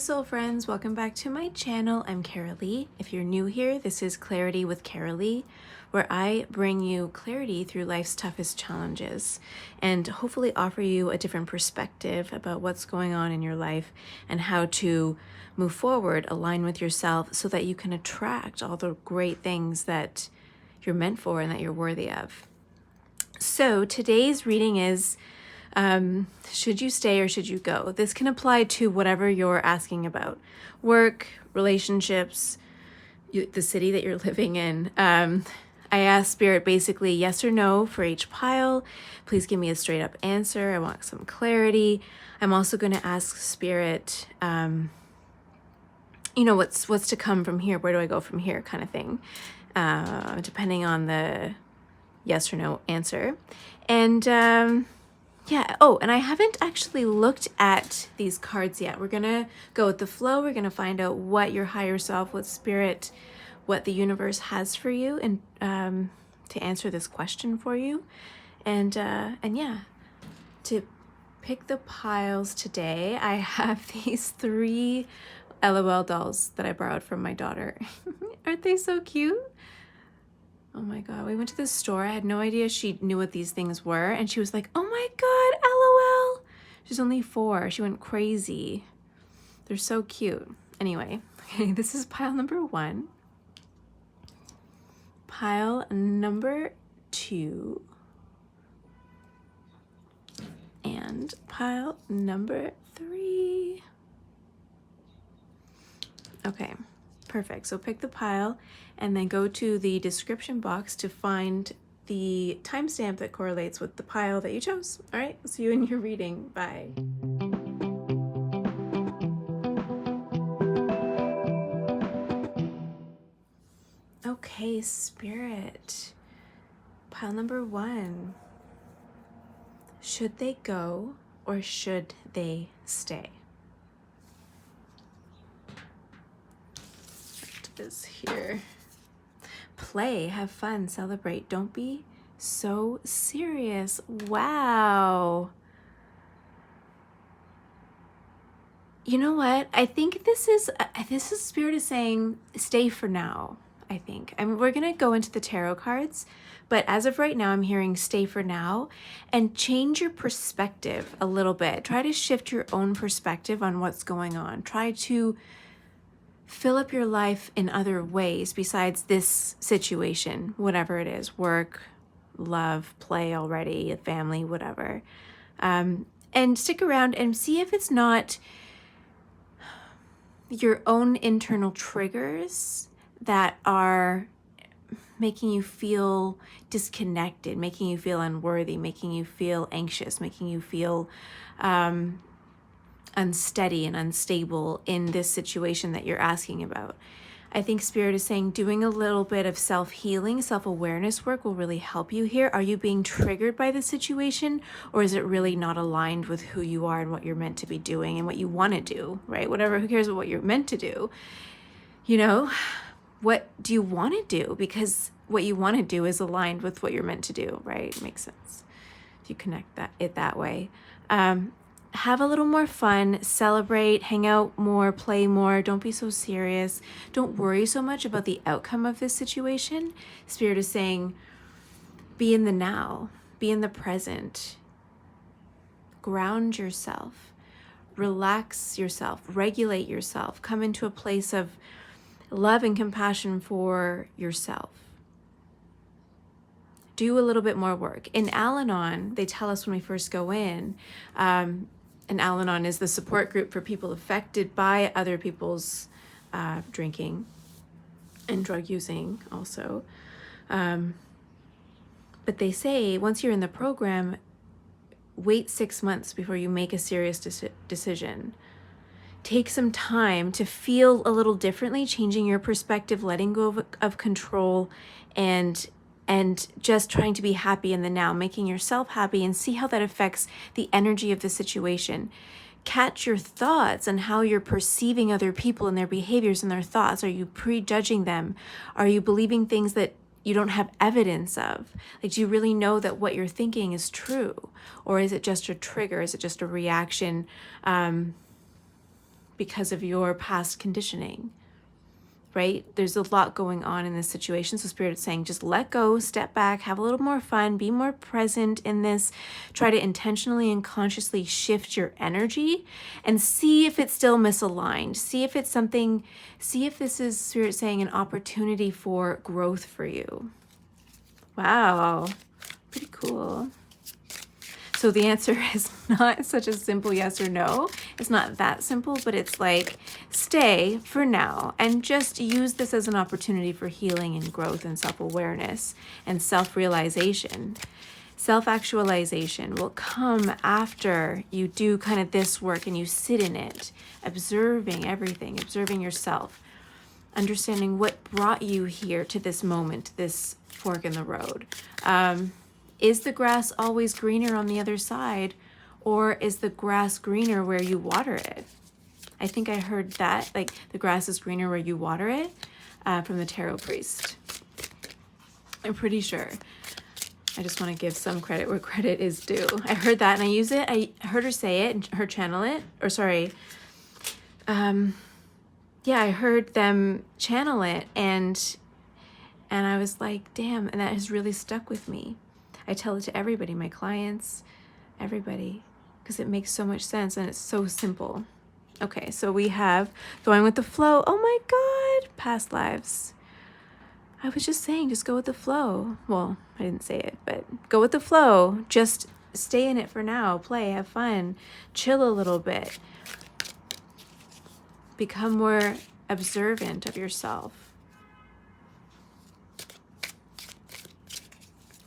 soul friends, welcome back to my channel. I'm Carolee. If you're new here, this is Clarity with Carolee, where I bring you clarity through life's toughest challenges and hopefully offer you a different perspective about what's going on in your life and how to move forward, align with yourself so that you can attract all the great things that you're meant for and that you're worthy of. So today's reading is should you stay or should you go? This can apply to whatever you're asking about. Work, relationships, the city that you're living in. I asked Spirit basically yes or no for each pile. Please give me a straight up answer. I want some clarity. I'm also going to ask Spirit, what's to come from here? Where do I go from here kind of thing, depending on the yes or no answer. And yeah. Oh, and I haven't actually looked at these cards yet. We're going to go with the flow. We're going to find out what your higher self, what spirit, what the universe has for you and to answer this question for you. And yeah, to pick the piles today, I have these 3 LOL dolls that I borrowed from my daughter. Aren't they so cute? Oh my God, we went to the store. I had no idea she knew what these things were. And she was like, oh my God, LOL. She's only 4. She went crazy. They're so cute. Anyway, okay, this is pile number 1. Pile number 2. And pile number 3. Okay. Perfect. So pick the pile and then go to the description box to find the timestamp that correlates with the pile that you chose. All right, see you in your reading. Bye. Okay, Spirit. Pile number 1. Should they go or should they stay? Is here. Play, have fun, celebrate. Don't be so serious. Wow. You know what? I think this is Spirit is saying stay for now. I think. I mean, we're going to go into the tarot cards, but as of right now, I'm hearing stay for now and change your perspective a little bit. Try to shift your own perspective on what's going on. Try to fill up your life in other ways besides this situation, whatever it is, work, love, play already, family, whatever. And stick around and see if it's not your own internal triggers that are making you feel disconnected, making you feel unworthy, making you feel anxious, making you feel unsteady and unstable in this situation that you're asking about. I think Spirit is saying doing a little bit of self-healing, self-awareness work will really help you here. Are you being triggered by the situation, or is it really not aligned with who you are and what you're meant to be doing and what you want to do, right? Whatever, who cares about what you're meant to do? You know, what do you want to do? Because what you want to do is aligned with what you're meant to do, right? It makes sense if you connect it that way. Have a little more fun, celebrate, hang out more, play more. Don't be so serious. Don't worry so much about the outcome of this situation. Spirit is saying, be in the now, be in the present. Ground yourself, relax yourself, regulate yourself, come into a place of love and compassion for yourself. Do a little bit more work. In Al-Anon, they tell us when we first go in, and Al-Anon is the support group for people affected by other people's drinking and drug using also. But they say once you're in the program, wait 6 months before you make a serious decision. Take some time to feel a little differently, changing your perspective, letting go of control, and just trying to be happy in the now, making yourself happy, and see how that affects the energy of the situation. Catch your thoughts and how you're perceiving other people and their behaviors and their thoughts. Are you prejudging them? Are you believing things that you don't have evidence of? Like, do you really know that what you're thinking is true? Or is it just a trigger? Is it just a reaction because of your past conditioning, right? There's a lot going on in this situation. So Spirit is saying, just let go, step back, have a little more fun, be more present in this. Try to intentionally and consciously shift your energy and see if it's still misaligned. See if it's something, see if this is, Spirit saying, an opportunity for growth for you. Wow, pretty cool. So the answer is not such a simple yes or no. It's not that simple, but it's like, stay for now and just use this as an opportunity for healing and growth and self-awareness and self-realization. Self-actualization will come after you do kind of this work and you sit in it, observing everything, observing yourself, understanding what brought you here to this moment, this fork in the road. Is the grass always greener on the other side, or is the grass greener where you water it? I think I heard that, like the grass is greener where you water it, from the tarot priest. I'm pretty sure. I just want to give some credit where credit is due. I heard that and I use it. I heard her say it and her channel it, or sorry. Yeah, I heard them channel it and I was like, damn, and that has really stuck with me. I tell it to everybody, my clients, everybody, because it makes so much sense and it's so simple. Okay, so we have going with the flow. Oh my God, past lives. I was just saying, just go with the flow. Well, I didn't say it, but go with the flow. Just stay in it for now. Play, have fun, chill a little bit. Become more observant of yourself.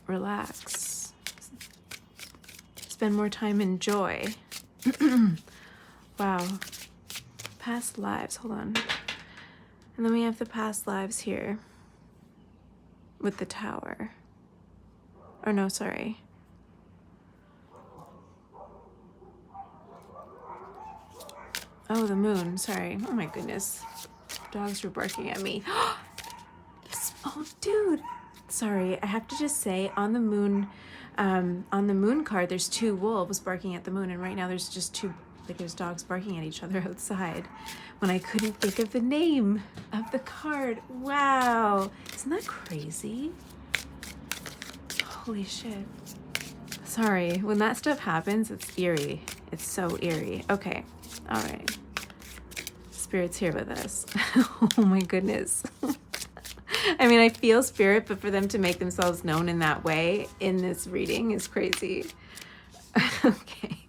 Relax. Spend more time in joy. Wow. Past lives. Hold on. And then we have the past lives here with the tower. Or no, sorry. Oh, the moon. Sorry. Oh my goodness. Dogs were barking at me. Oh, dude. Sorry, I have to just say, on the moon card, there's two wolves barking at the moon, and right now there's just two, like there's dogs barking at each other outside when I couldn't think of the name of the card. Wow, isn't that crazy? Holy shit. Sorry, when that stuff happens, it's eerie. It's so eerie. Okay, all right. Spirit's here with us. Oh my goodness. I mean, I feel spirit, but for them to make themselves known in that way in this reading is crazy. Okay.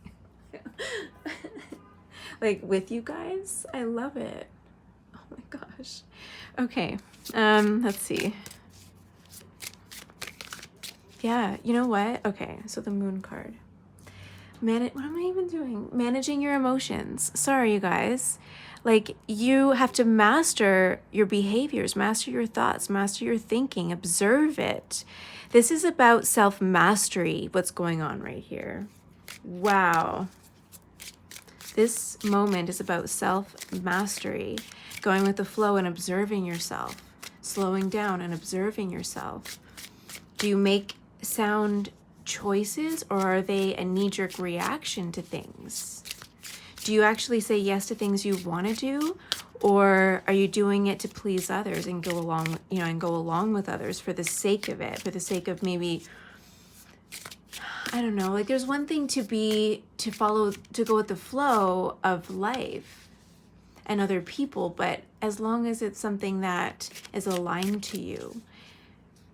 Like with you guys, I love it. Oh my gosh. Okay. Let's see. Yeah, you know what? Okay, so the moon card. What am I even doing? Managing your emotions. Sorry, you guys. Like, you have to master your behaviors, master your thoughts, master your thinking, observe it. This is about self-mastery, what's going on right here. Wow. This moment is about self-mastery, going with the flow and observing yourself, slowing down and observing yourself. Do you make sound choices, or are they a knee-jerk reaction to things? Do you actually say yes to things you want to do, or are you doing it to please others and go along, and go along with others for the sake of it, for the sake of maybe, I don't know, like there's one thing to go with the flow of life and other people, but as long as it's something that is aligned to you,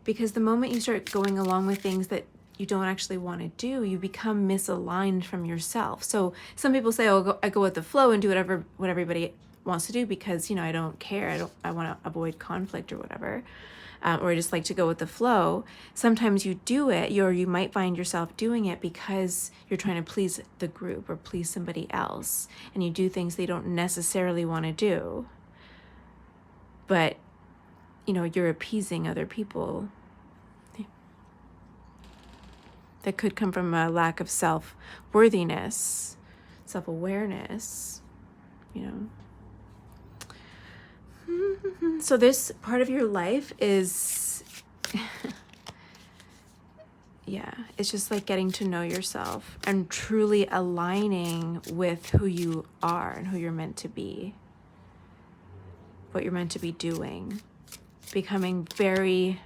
because the moment you start going along with things that you don't actually want to do, you become misaligned from yourself. So some people say, oh, I go with the flow and do what everybody wants to do because, I don't care. I want to avoid conflict or whatever. Or I just like to go with the flow. Sometimes you do it, or you might find yourself doing it because you're trying to please the group or please somebody else. And you do things they don't necessarily want to do. But, you're appeasing other people. That could come from a lack of self-worthiness, self-awareness, So this part of your life is, Yeah, it's just like getting to know yourself and truly aligning with who you are and who you're meant to be, what you're meant to be doing, becoming very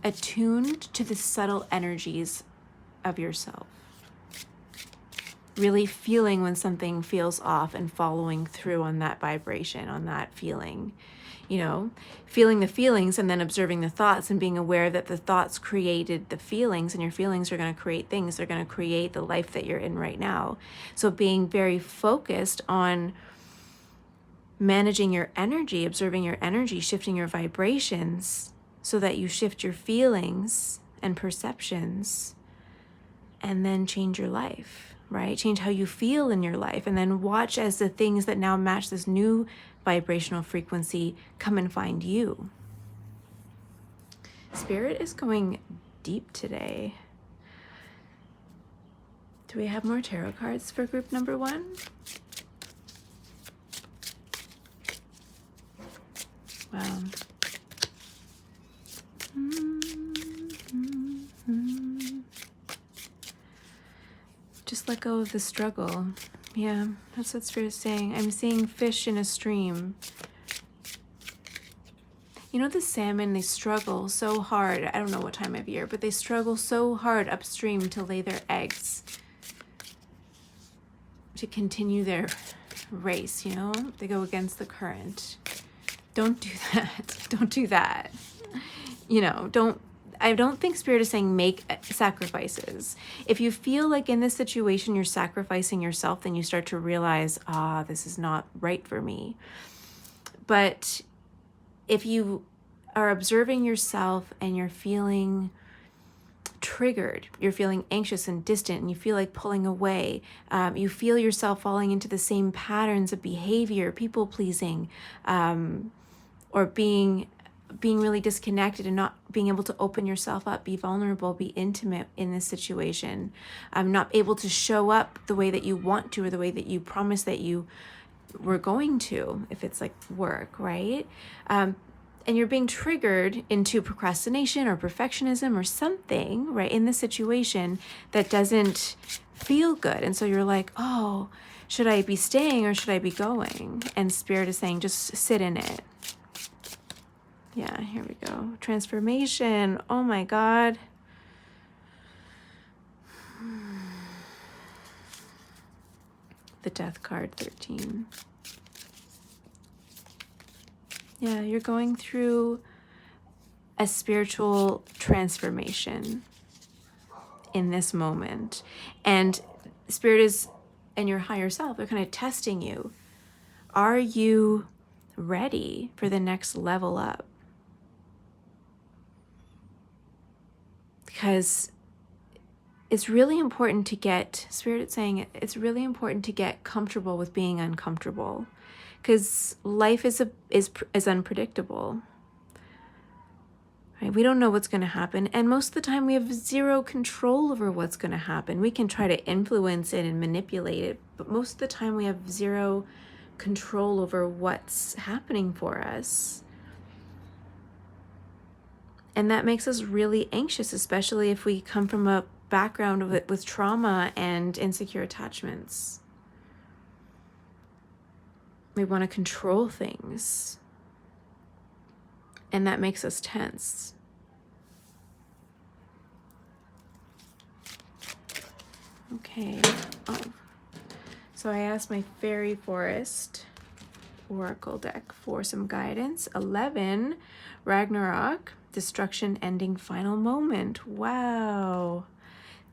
attuned to the subtle energies of yourself. Really feeling when something feels off and following through on that vibration, on that feeling. You know, feeling the feelings and then observing the thoughts and being aware that the thoughts created the feelings, and your feelings are going to create things. They're going to create the life that you're in right now. So being very focused on managing your energy, observing your energy, shifting your vibrations so that you shift your feelings and perceptions and then change your life, right? Change how you feel in your life, and then watch as the things that now match this new vibrational frequency come and find you. Spirit is going deep today. Do we have more tarot cards for group number 1? Wow. Just let go of the struggle. Yeah, that's what Spirit is saying. I'm seeing fish in a stream. You know, the salmon, they struggle so hard. I don't know what time of year, but they struggle so hard upstream to lay their eggs, to continue their race, you know? They go against the current. Don't do that. Don't do that. You know, I don't think Spirit is saying make sacrifices. If you feel like in this situation you're sacrificing yourself, then you start to realize, this is not right for me. But if you are observing yourself and you're feeling triggered, you're feeling anxious and distant, and you feel like pulling away, you feel yourself falling into the same patterns of behavior, people pleasing, or being really disconnected and not being able to open yourself up, be vulnerable, be intimate in this situation, not able to show up the way that you want to or the way that you promised that you were going to, if it's like work, right? And you're being triggered into procrastination or perfectionism or something, right, in this situation that doesn't feel good. And so you're like, oh, should I be staying or should I be going? And Spirit is saying, just sit in it. Yeah, here we go. Transformation. Oh my God. The Death card, 13. Yeah, you're going through a spiritual transformation in this moment. And Spirit is, and your higher self, they're kind of testing you. Are you ready for the next level up? Because it's really important to get, Spirit is saying it's really important to get comfortable with being uncomfortable, because life is unpredictable. Right? We don't know what's going to happen, and most of the time we have zero control over what's going to happen. We can try to influence it and manipulate it, but most of the time we have zero control over what's happening for us. And that makes us really anxious, especially if we come from a background with trauma and insecure attachments. We want to control things. And that makes us tense. Okay. Oh. So I asked my Fairy Forest Oracle deck for some guidance. 11, Ragnarok, destruction, ending, final moment. Wow.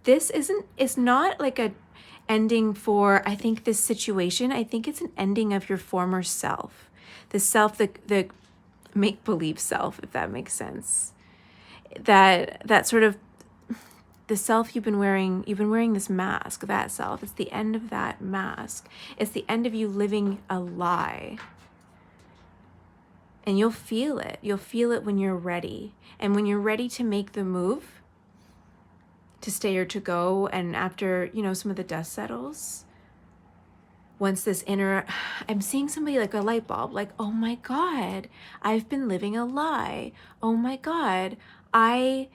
It's not like a ending for, I think, this situation. I think it's an ending of your former self. The self, the make-believe self, if that makes sense. That sort of, the self you've been wearing this mask, that self. It's the end of that mask. It's the end of you living a lie. And you'll feel it. You'll feel it when you're ready. And when you're ready to make the move, to stay or to go, and after, some of the dust settles, once this inner, I'm seeing somebody like a light bulb, like, oh my God, I've been living a lie. Oh my God, and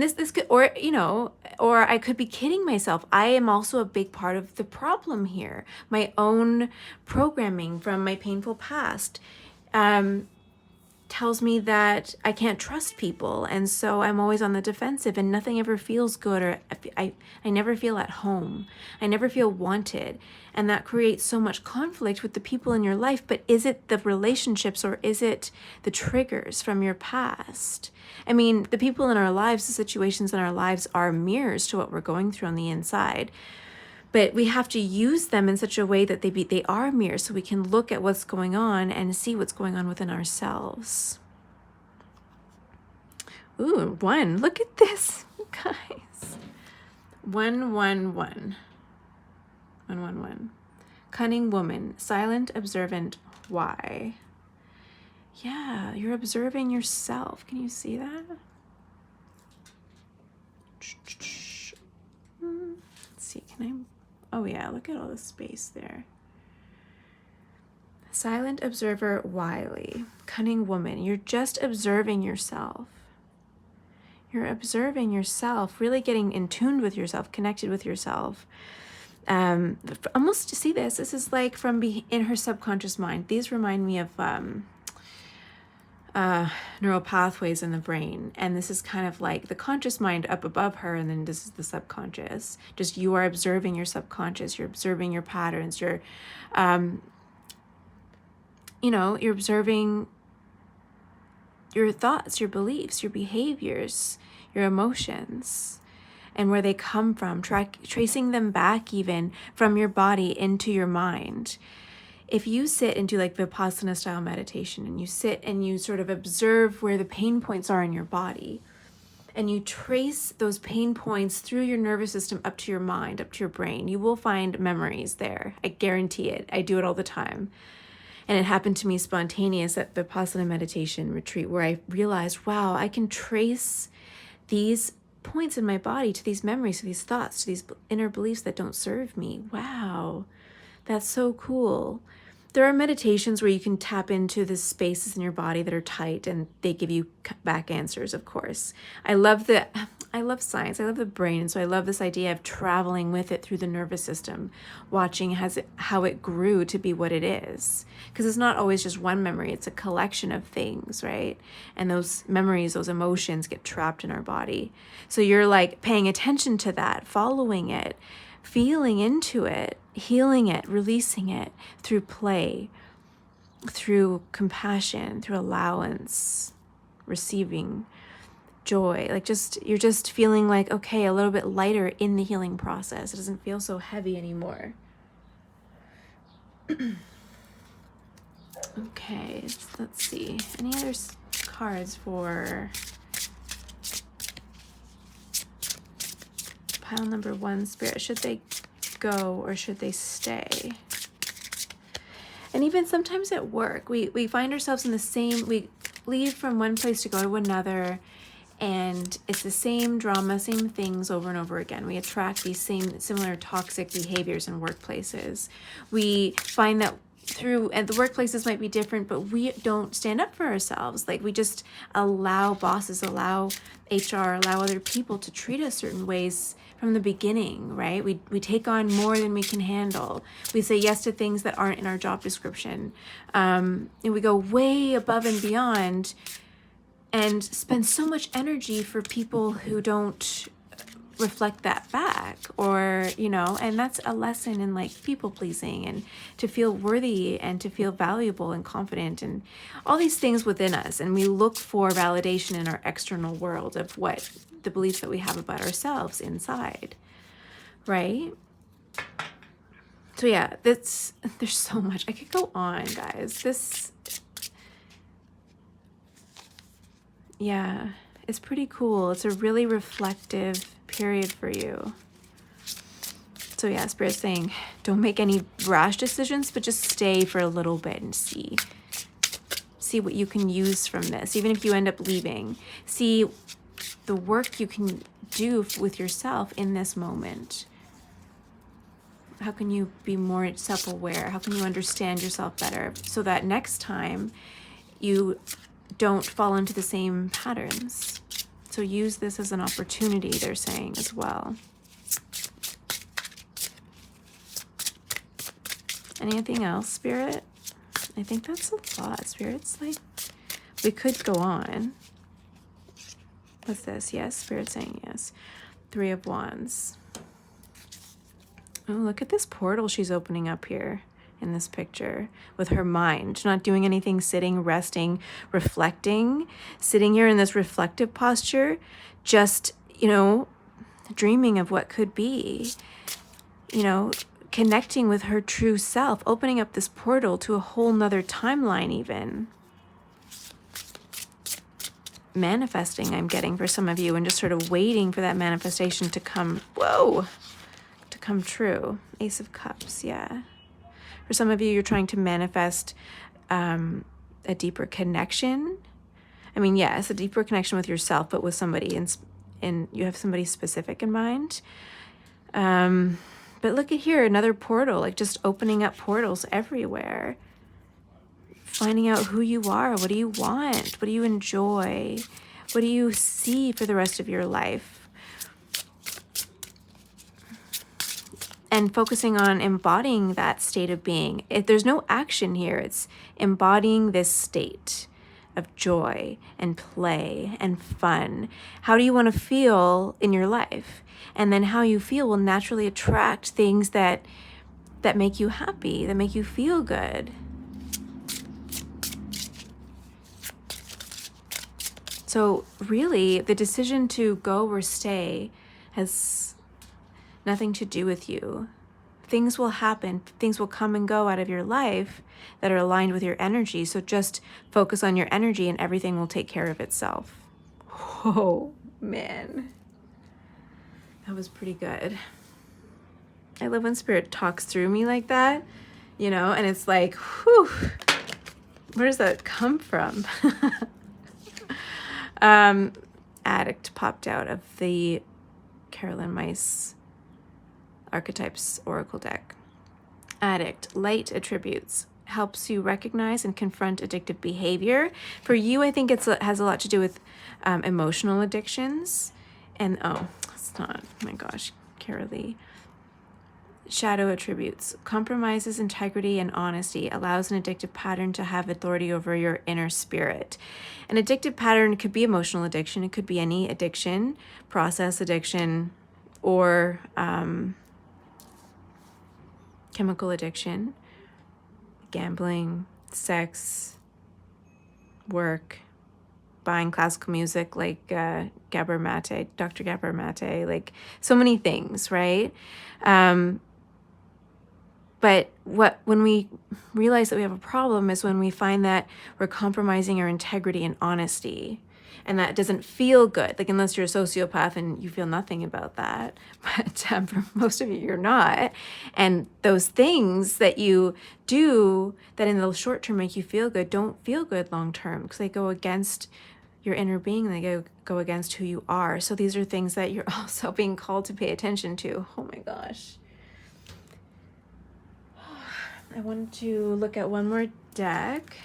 this could, or, you know, or I could be kidding myself. I am also a big part of the problem here. My own programming from my painful past tells me that I can't trust people. And so I'm always on the defensive and nothing ever feels good, or I never feel at home. I never feel wanted. And that creates so much conflict with the people in your life. But is it the relationships, or is it the triggers from your past? I mean, the people in our lives, the situations in our lives are mirrors to what we're going through on the inside. But we have to use them in such a way that they are mirrors, so we can look at what's going on and see what's going on within ourselves. Ooh, 1. Look at this, guys. 1, 1, 1. 1, 1, 1. Cunning woman, silent, observant, why? Yeah, you're observing yourself. Can you see that? Let's see, can I... Oh yeah, look at all the space there. Silent observer, wily. Cunning woman, you're just observing yourself. You're observing yourself, really getting in tune with yourself, connected with yourself. Almost, see this is like from in her subconscious mind. These remind me of neural pathways in the brain, and this is kind of like the conscious mind up above her, and then this is the subconscious. Just, you are observing your subconscious, you're observing your patterns, you're you're observing your thoughts, your beliefs, your behaviors, your emotions, and where they come from, tracing them back even from your body into your mind. If you sit and do like Vipassana style meditation, and you sit and you sort of observe where the pain points are in your body, and you trace those pain points through your nervous system up to your mind, up to your brain, you will find memories there. I guarantee it. I do it all the time. And it happened to me spontaneous at the Vipassana meditation retreat, where I realized, wow, I can trace these points in my body to these memories, to these thoughts, to these inner beliefs that don't serve me. Wow, that's so cool. There are meditations where you can tap into the spaces in your body that are tight, and they give you back answers, of course. I love science. I love the brain. And so I love this idea of traveling with it through the nervous system, watching how it grew to be what it is. Because it's not always just one memory. It's a collection of things, right? And those memories, those emotions get trapped in our body. So you're like paying attention to that, following it, feeling into it, healing it, releasing it through play, through compassion, through allowance, receiving joy. Like, you're just feeling like, okay, a little bit lighter in the healing process. It doesn't feel so heavy anymore. Okay, let's see. Any other cards for pile number 1, Spirit? Should they go or should they stay? And even sometimes at work, we find ourselves in the same, we leave from one place to go to another, and it's the same drama, same things over and over again. We attract these similar toxic behaviors in workplaces. We find that and the workplaces might be different, but we don't stand up for ourselves. Like, we just allow bosses, allow HR, allow other people to treat us certain ways from the beginning, right? We take on more than we can handle. We say yes to things that aren't in our job description. And we go way above and beyond and spend so much energy for people who don't reflect that back, or, and that's a lesson in like people pleasing, and to feel worthy and to feel valuable and confident and all these things within us. And we look for validation in our external world of what the beliefs that we have about ourselves inside, right? So yeah, there's so much. I could go on, guys. Yeah, it's pretty cool. It's a really reflective period for you. So yeah, Spirit's saying, don't make any rash decisions, but just stay for a little bit and see what you can use from this. Even if you end up leaving, see the work you can do with yourself in this moment. How can you be more self-aware? How can you understand yourself better so that next time you don't fall into the same patterns? So use this as an opportunity, they're saying as well. Anything else, Spirit? I think that's a lot, Spirit's like, we could go on. What's this? Yes, Spirit's saying yes. 3 of Wands. Oh, look at this portal she's opening up here in this picture with her mind. Not doing anything, sitting, resting, reflecting, sitting here in this reflective posture, just, you know, dreaming of what could be, you know, connecting with her true self, opening up this portal to a whole nother timeline even. Manifesting, I'm getting for some of you, and just sort of waiting for that manifestation to come, to come true. Ace of Cups, yeah. For some of you, you're trying to manifest a deeper connection. I mean, yes, a deeper connection with yourself, but with somebody, and you have somebody specific in mind. But look at here, another portal, like just opening up portals everywhere. Finding out who you are. What do you want? What do you enjoy? What do you see for the rest of your life? And focusing on embodying that state of being. There's no action here. It's embodying this state of joy and play and fun. How do you want to feel in your life? And then how you feel will naturally attract things that make you happy, that make you feel good. So really, the decision to go or stay has nothing to do with you. Things will happen, things will come and go out of your life that are aligned with your energy. So just focus on your energy and everything will take care of itself. Oh, man. That was pretty good. I love when Spirit talks through me like that, you know, and it's like, whew, where does that come from? Addict popped out of the Carolyn Mice Archetypes Oracle deck. Addict, light attributes, helps you recognize and confront addictive behavior. For you, I think has a lot to do with emotional addictions. And, oh, it's not, oh my gosh, Carolee. Shadow attributes, compromises integrity and honesty, allows an addictive pattern to have authority over your inner spirit. An addictive pattern could be emotional addiction. It could be any addiction, process addiction, or chemical addiction, gambling, sex, work, buying classical music like Dr. Gabor Mate, like so many things, right? But when we realize that we have a problem is when we find that we're compromising our integrity and honesty. And that doesn't feel good, like unless you're a sociopath and you feel nothing about that. But for most of you, you're not. And those things that you do that in the short term make you feel good don't feel good long term because they go against your inner being and they go against who you are. So these are things that you're also being called to pay attention to. Oh my gosh. I wanted to look at one more deck,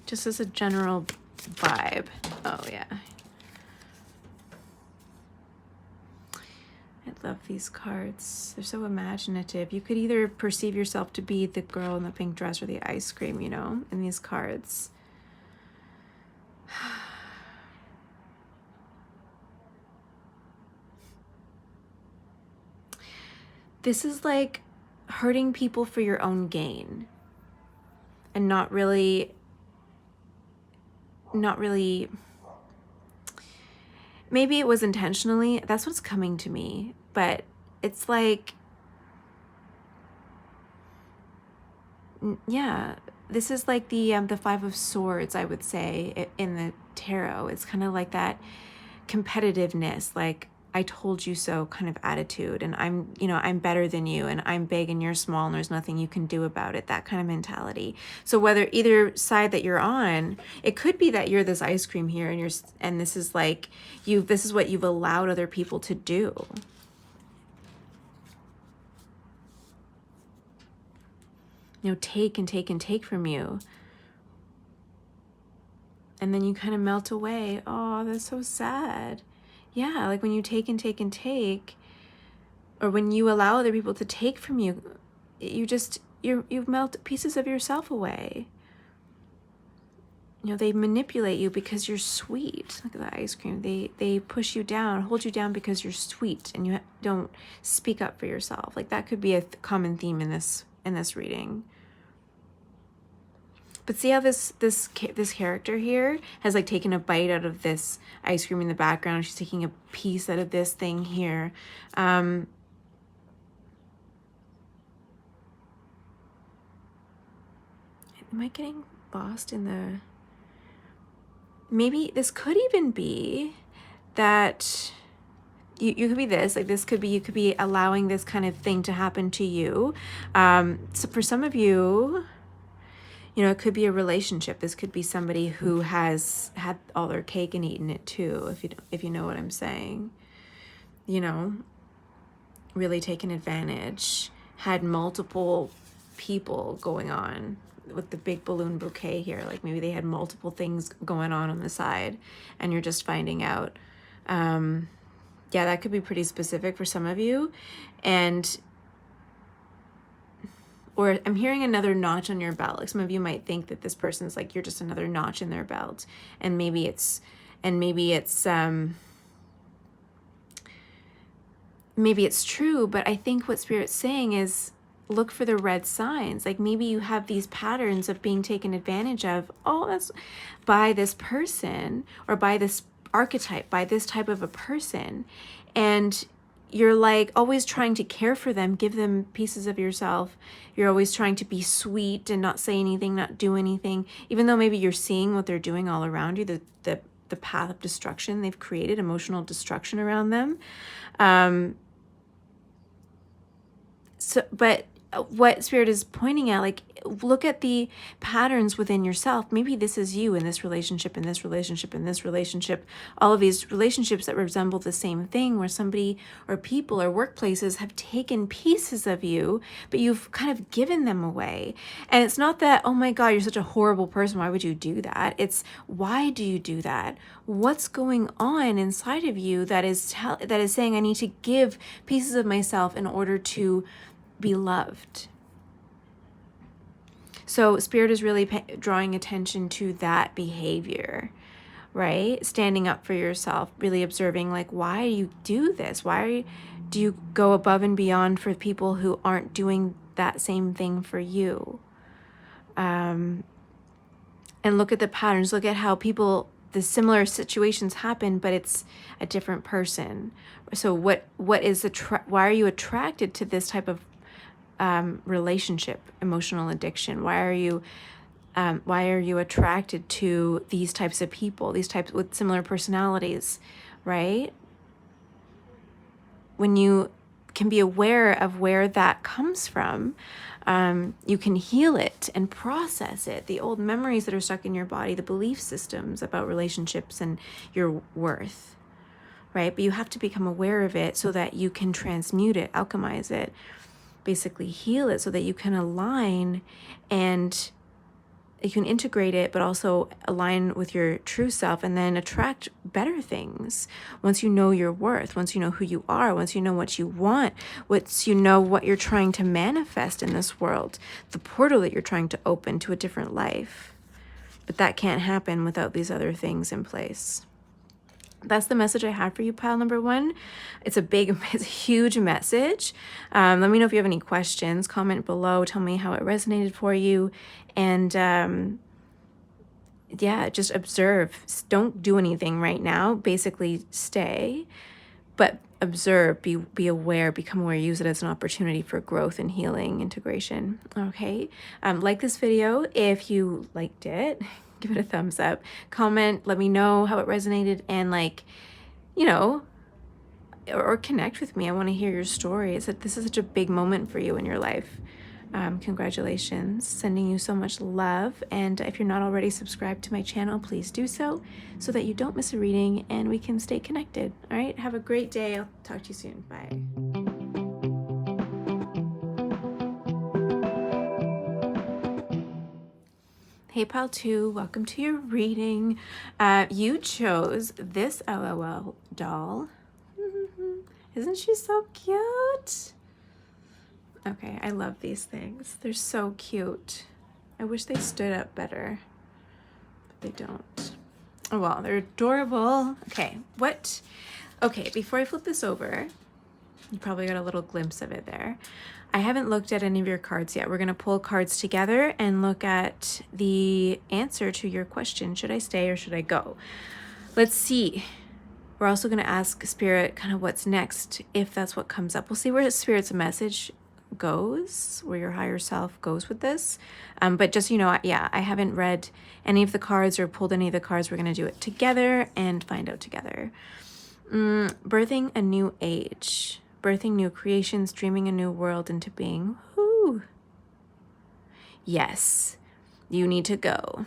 just as a general vibe. Oh yeah. I love these cards. They're so imaginative. You could either perceive yourself to be the girl in the pink dress or the ice cream, you know, in these cards. This is like hurting people for your own gain and not really, maybe it was intentionally, that's what's coming to me, but it's like, yeah, this is like the 5 of Swords, I would say, in the tarot. It's kind of like that competitiveness, like I told you so kind of attitude, and I'm better than you, and I'm big and you're small and there's nothing you can do about it, that kind of mentality. So whether either side that you're on, it could be that you're this ice cream here and this is like this is what you've allowed other people to do. take and take and take from you. And then you kind of melt away. Oh, that's so sad. Yeah, like when you take and take and take, or when you allow other people to take from you, you melt pieces of yourself away. They manipulate you because you're sweet. Look at the ice cream. They push you down, hold you down because you're sweet and you don't speak up for yourself. Like that could be a common theme in this reading. But see how this character here has like taken a bite out of this ice cream in the background. She's taking a piece out of this thing here. Am I getting lost in the... Maybe this could even be that you could be this, like this could be, you could be allowing this kind of thing to happen to you. So for some of you, it could be a relationship. This could be somebody who has had all their cake and eaten it too, if you know what I'm saying. Really taken advantage, had multiple people going on with the big balloon bouquet here. Like maybe they had multiple things going on the side and you're just finding out. Yeah, that could be pretty specific for some of you. Or I'm hearing another notch on your belt. Like some of you might think that this person's like, you're just another notch in their belt. And maybe it's true, but I think what Spirit's saying is look for the red signs. Like maybe you have these patterns of being taken advantage of. Oh, that's by this person or by this archetype, by this type of a person. And you're like always trying to care for them, give them pieces of yourself. You're always trying to be sweet and not say anything, not do anything, even though maybe you're seeing what they're doing all around you, the path of destruction they've created, emotional destruction around them. But what Spirit is pointing at, like, look at the patterns within yourself. Maybe this is you in this relationship, in this relationship, in this relationship, all of these relationships that resemble the same thing, where somebody or people or workplaces have taken pieces of you, but you've kind of given them away. And it's not that, oh my God, you're such a horrible person, why would you do that? It's, why do you do that? What's going on inside of you that is saying I need to give pieces of myself in order to be loved? So Spirit is really drawing attention to that behavior, right? Standing up for yourself, really observing, like, why do you do this? Do you go above and beyond for people who aren't doing that same thing for you? And look at the patterns. Look at how the similar situations happen, but it's a different person. So why are you attracted to this type of relationship, emotional addiction? Why are you attracted to these types of people, these types with similar personalities, right? When you can be aware of where that comes from, you can heal it and process it. The old memories that are stuck in your body, the belief systems about relationships and your worth, right? But you have to become aware of it so that you can transmute it, alchemize it, basically heal it, so that you can align and you can integrate it, but also align with your true self, and then attract better things. Once you know your worth, once you know who you are, once you know what you want, once you know what you're trying to manifest in this world, the portal that you're trying to open to a different life. But that can't happen without these other things in place. That's the message I have for you, pile number one. It's a huge message. Let me know if you have any questions. Comment below. Tell me how it resonated for you. And just observe. Don't do anything right now. Basically, stay. But observe, be aware, become aware, use it as an opportunity for growth and healing, integration. Okay? Like this video if you liked it. Give it a thumbs up, comment, let me know how it resonated, and or connect with me. I want to hear your story. This is such a big moment for you in your life. Congratulations. Sending you so much love. And if you're not already subscribed to my channel, please do so that you don't miss a reading and we can stay connected. All right. Have a great day. I'll talk to you soon. Bye. Hey, Pal 2, welcome to your reading. You chose this LOL doll. Isn't she so cute? Okay, I love these things. They're so cute. I wish they stood up better, but they don't. Oh, well, they're adorable. Okay, what? Okay, before I flip this over, you probably got a little glimpse of it there. I haven't looked at any of your cards yet. We're going to pull cards together and look at the answer to your question. Should I stay or should I go? Let's see. We're also going to ask Spirit kind of what's next, if that's what comes up. We'll see where Spirit's message goes, where your higher self goes with this. But just, yeah, I haven't read any of the cards or pulled any of the cards. We're going to do it together and find out together. Birthing a new age. Birthing new creations, dreaming a new world into being. Whoo. Yes, you need to go.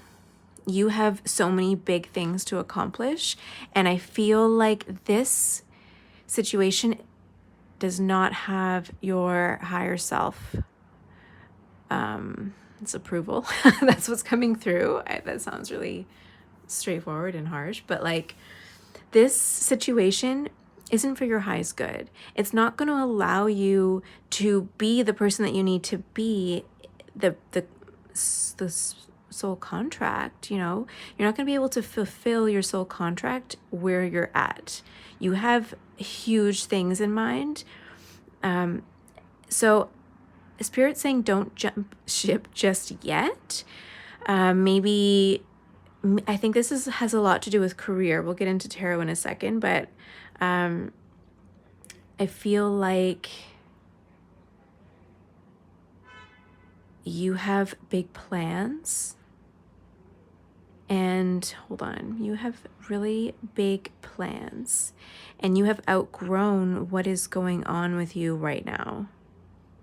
You have so many big things to accomplish, and I feel like this situation does not have your higher self its approval. That's what's coming through. That sounds really straightforward and harsh, but like this situation isn't for your highest good. It's not going to allow you to be the person that you need to be, the soul contract, You're not going to be able to fulfill your soul contract where you're at. You have huge things in mind. So Spirit's saying don't jump ship just yet. Maybe, I think this has a lot to do with career. We'll get into tarot in a second, but I feel like you have big plans, and hold on, you have really big plans, and you have outgrown what is going on with you right now.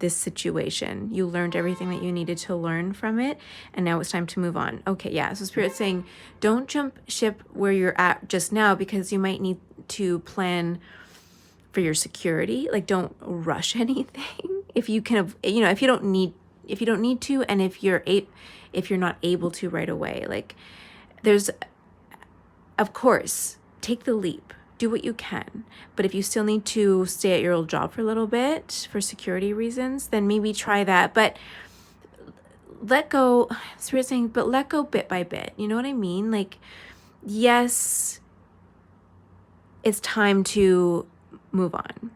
This situation, you learned everything that you needed to learn from it, and now it's time to move on. Okay, yeah, so Spirit's saying don't jump ship where you're at just now, because you might need to plan for your security. Like, don't rush anything if you can, if you don't need to, and if you're not able to right away. Like, there's, of course, take the leap. Do what you can. But if you still need to stay at your old job for a little bit for security reasons, then maybe try that. But let go, Spirit's saying, but let go bit by bit. You know what I mean? Like, yes, it's time to move on.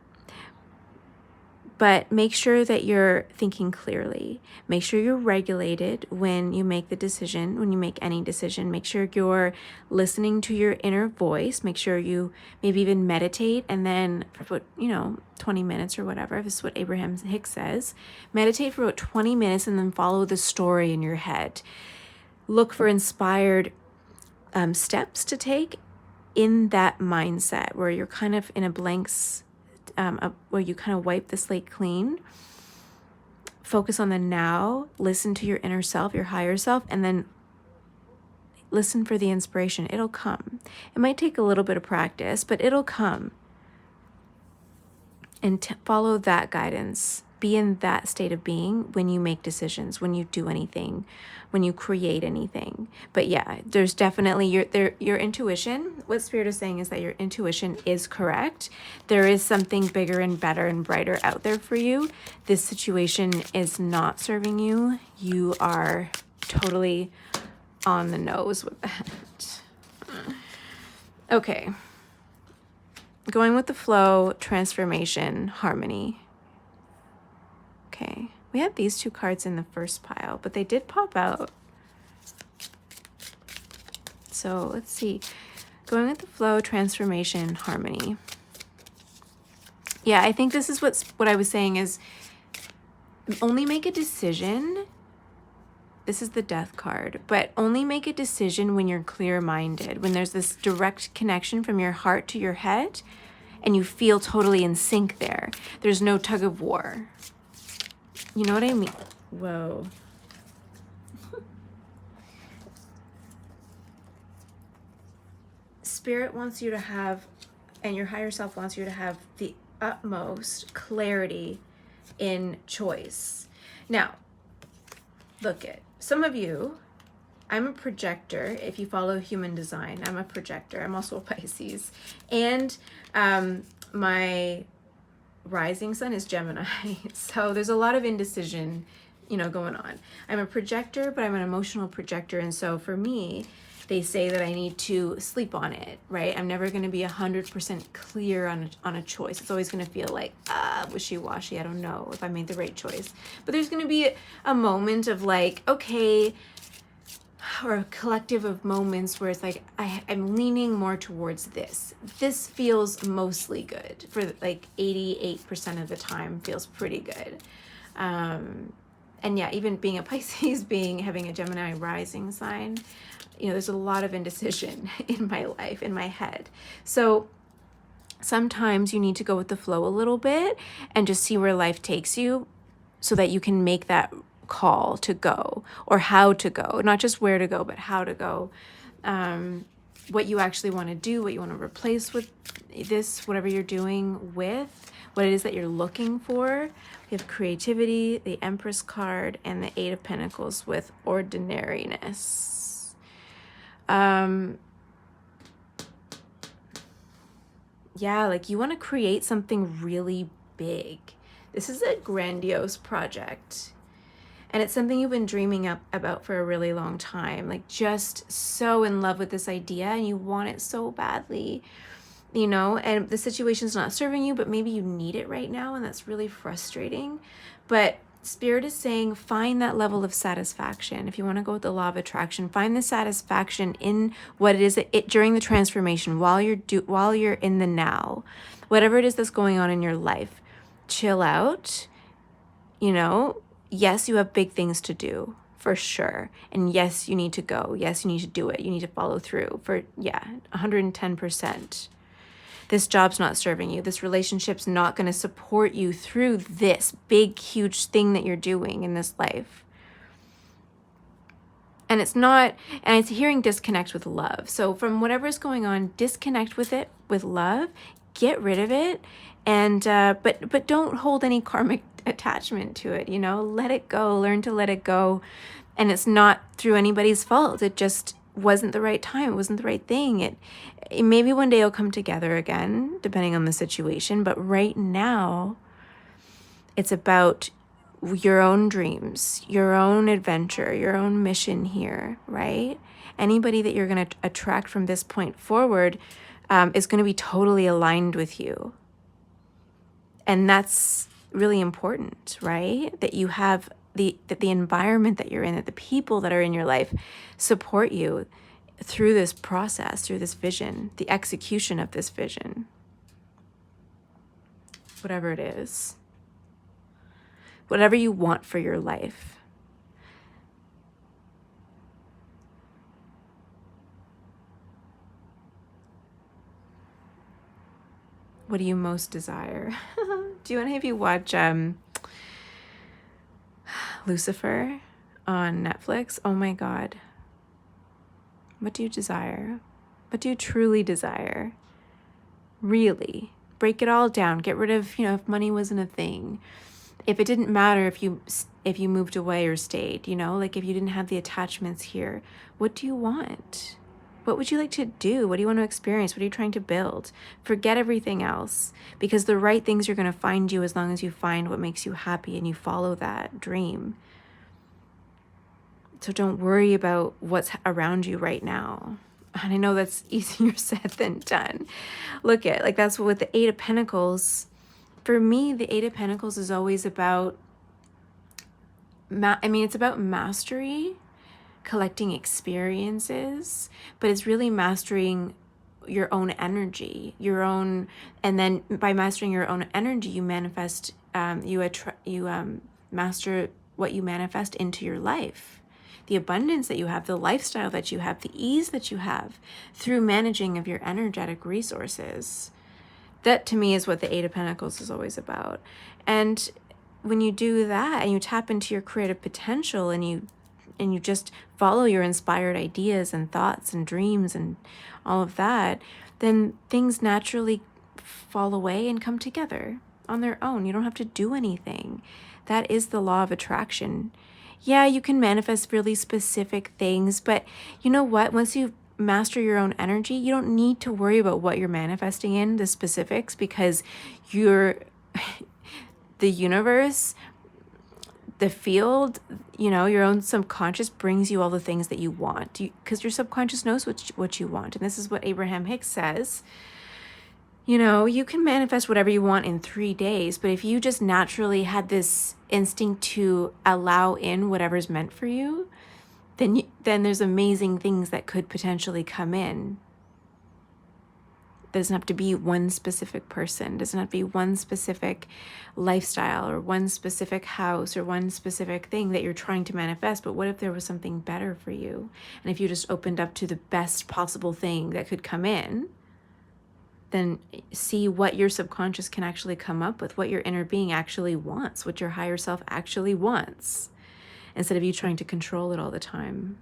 But make sure that you're thinking clearly. Make sure you're regulated when you make the decision, when you make any decision. Make sure you're listening to your inner voice. Make sure you maybe even meditate, and then for about, 20 minutes or whatever. This is what Abraham Hicks says. Meditate for about 20 minutes and then follow the story in your head. Look for inspired steps to take in that mindset where you're kind of in a blanks, where you kind of wipe the slate clean. Focus on the now, listen to your inner self, your higher self, and then listen for the inspiration. It'll come. It might take a little bit of practice, but it'll come. And follow that guidance. Be in that state of being when you make decisions, when you do anything, when you create anything. But yeah, there's definitely your intuition. What Spirit is saying is that your intuition is correct. There is something bigger and better and brighter out there for you. This situation is not serving you. You are totally on the nose with that. Okay. Going with the flow, transformation, harmony. Okay, we have these two cards in the first pile, but they did pop out. So let's see. Going with the flow, transformation, harmony. Yeah, I think this is what I was saying is only make a decision. This is the Death card, but only make a decision when you're clear-minded, when there's this direct connection from your heart to your head, and you feel totally in sync there. There's no tug of war. You know what I mean? Whoa. Spirit wants you to have, and your higher self wants you to have the utmost clarity in choice. Now, look at some of you I'm a projector. If you follow human design, I'm a projector. I'm also a Pisces. And my rising sun is Gemini. So there's a lot of indecision, going on. I'm a projector, but I'm an emotional projector. And so for me, they say that I need to sleep on it, right? I'm never going to be 100% clear on a choice. It's always going to feel like wishy-washy. I don't know if I made the right choice. But there's going to be a moment of like, okay, or a collective of moments where it's like I'm leaning more towards this. This feels mostly good for like 88% of the time, feels pretty good. And yeah, even being a Pisces, having a Gemini rising sign, there's a lot of indecision in my life, in my head. So sometimes you need to go with the flow a little bit and just see where life takes you so that you can make that call to go, or how to go, not just where to go, but how to go. What you actually want to do, what you want to replace with this, whatever you're doing with, what it is that you're looking for. We have creativity, the Empress card, and the Eight of Pentacles with ordinariness. Yeah, like you want to create something really big. This is a grandiose project. And it's something you've been dreaming about for a really long time, like just so in love with this idea and you want it so badly, and the situation's not serving you, but maybe you need it right now, and that's really frustrating. But Spirit is saying find that level of satisfaction. If you want to go with the law of attraction, find the satisfaction in what it is that during the transformation, while you're in the now, whatever it is that's going on in your life. Chill out, Yes, you have big things to do, for sure. And yes, you need to go. Yes, you need to do it. You need to follow through 110%. This job's not serving you. This relationship's not going to support you through this big, huge thing that you're doing in this life. And it's hearing disconnect with love. So from whatever's going on, disconnect with it with love, get rid of it. And, but don't hold any karmic attachment to it, let it go, learn to let it go. And it's not through anybody's fault. It just wasn't the right time. It wasn't the right thing. It maybe one day it'll come together again, depending on the situation. But right now, it's about your own dreams, your own adventure, your own mission here, right? Anybody that you're going to attract from this point forward is going to be totally aligned with you. And that's really important, right? That you have that the environment that you're in, that the people that are in your life support you through this process, through this vision, the execution of this vision. Whatever it is. Whatever you want for your life. What do you most desire? Do any of you watch Lucifer on Netflix? Oh my God. What do you desire? What do you truly desire? Really? Break it all down. Get rid of, if money wasn't a thing. If it didn't matter if you moved away or stayed, like if you didn't have the attachments here, what do you want? What would you like to do? What do you want to experience? What are you trying to build? Forget everything else, because the right things are going to find you as long as you find what makes you happy and you follow that dream. So don't worry about what's around you right now. And I know that's easier said than done. Look at, like, that's what with the Eight of Pentacles. For me, the Eight of Pentacles is always about, it's about mastery, collecting experiences, but it's really mastering your own energy, and then by mastering your own energy, you manifest, you master what you manifest into your life. The abundance that you have, the lifestyle that you have, the ease that you have through managing of your energetic resources. That to me is what the Eight of Pentacles is always about. And when you do that and you tap into your creative potential and you just follow your inspired ideas and thoughts and dreams and all of that, then things naturally fall away and come together on their own. You don't have to do anything. That is the law of attraction. Yeah, you can manifest really specific things, but you know what? Once you master your own energy, you don't need to worry about what you're manifesting in the specifics, because you're the universe, the field, your own subconscious brings you all the things that you want, because your subconscious knows what you want. And this is what Abraham Hicks says. You can manifest whatever you want in 3 days, but if you just naturally had this instinct to allow in whatever's meant for you, then there's amazing things that could potentially come in. It doesn't have to be one specific person. It doesn't have to be one specific lifestyle or one specific house or one specific thing that you're trying to manifest. But what if there was something better for you? And if you just opened up to the best possible thing that could come in, then see what your subconscious can actually come up with, what your inner being actually wants, what your higher self actually wants, instead of you trying to control it all the time.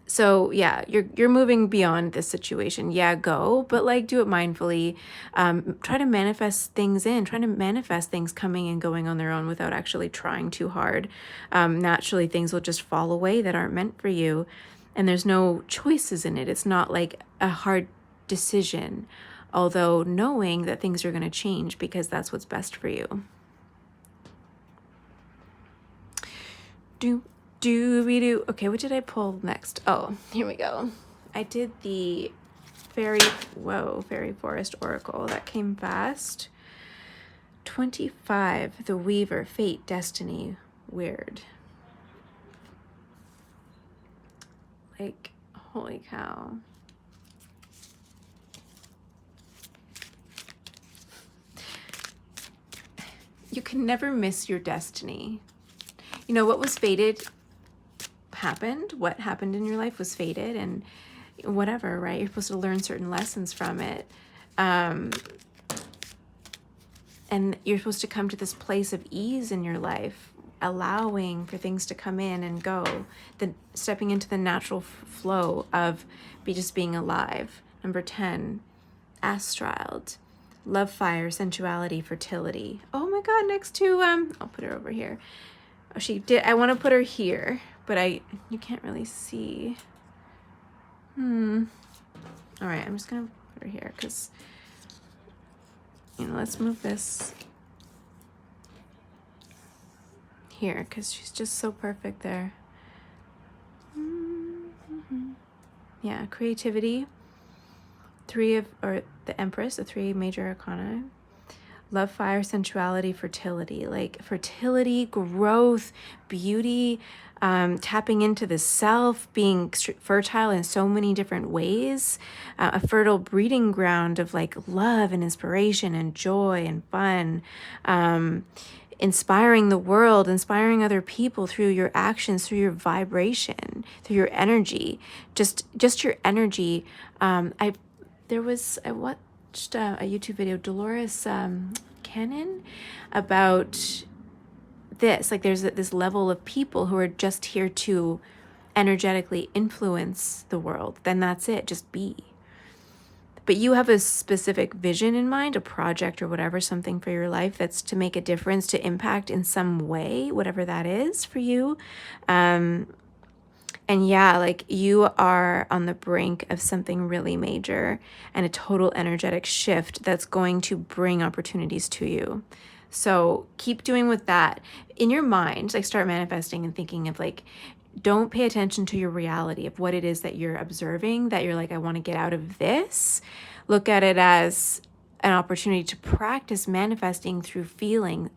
So yeah, you're moving beyond this situation. Yeah, go, but do it mindfully. Try to manifest things try to manifest things coming and going on their own without actually trying too hard. Naturally, things will just fall away that aren't meant for you. And there's no choices in it. It's not like a hard decision, although knowing that things are going to change because that's what's best for you. Okay, what did I pull next? Oh, here we go. I did the Faery Forest Oracle. That came fast. 25, the Weaver, Fate, Destiny. Weird. Holy cow. You can never miss your destiny. What was fated happened. What happened in your life was fated, and whatever, right? You're supposed to learn certain lessons from it. And you're supposed to come to this place of ease in your life, allowing for things to come in and go, stepping into the natural flow of just being alive. Number 10, Astrald, love, fire, sensuality, fertility. Oh my God, next to, I'll put her over here. Oh, she did, I want to put her here, but you can't really see. All right, I'm just going to put her here because, let's move this here because she's just so perfect there. Yeah, creativity, the Empress, the 3 major arcana. Love, fire, sensuality, fertility, fertility, growth, beauty, tapping into the self, being fertile in so many different ways, a fertile breeding ground of love and inspiration and joy and fun, inspiring the world, inspiring other people through your actions, through your vibration, through your energy, just your energy. I watched a YouTube video, Dolores Cannon, about this. There's this level of people who are just here to energetically influence the world. Then that's it, just be. But you have a specific vision in mind, a project or whatever, something for your life that's to make a difference, to impact in some way, whatever that is for you. And yeah, you are on the brink of something really major and a total energetic shift that's going to bring opportunities to you. So keep doing with that in your mind. Start manifesting and thinking of don't pay attention to your reality of what it is that you're observing, that you're I want to get out of this. Look at it as an opportunity to practice manifesting through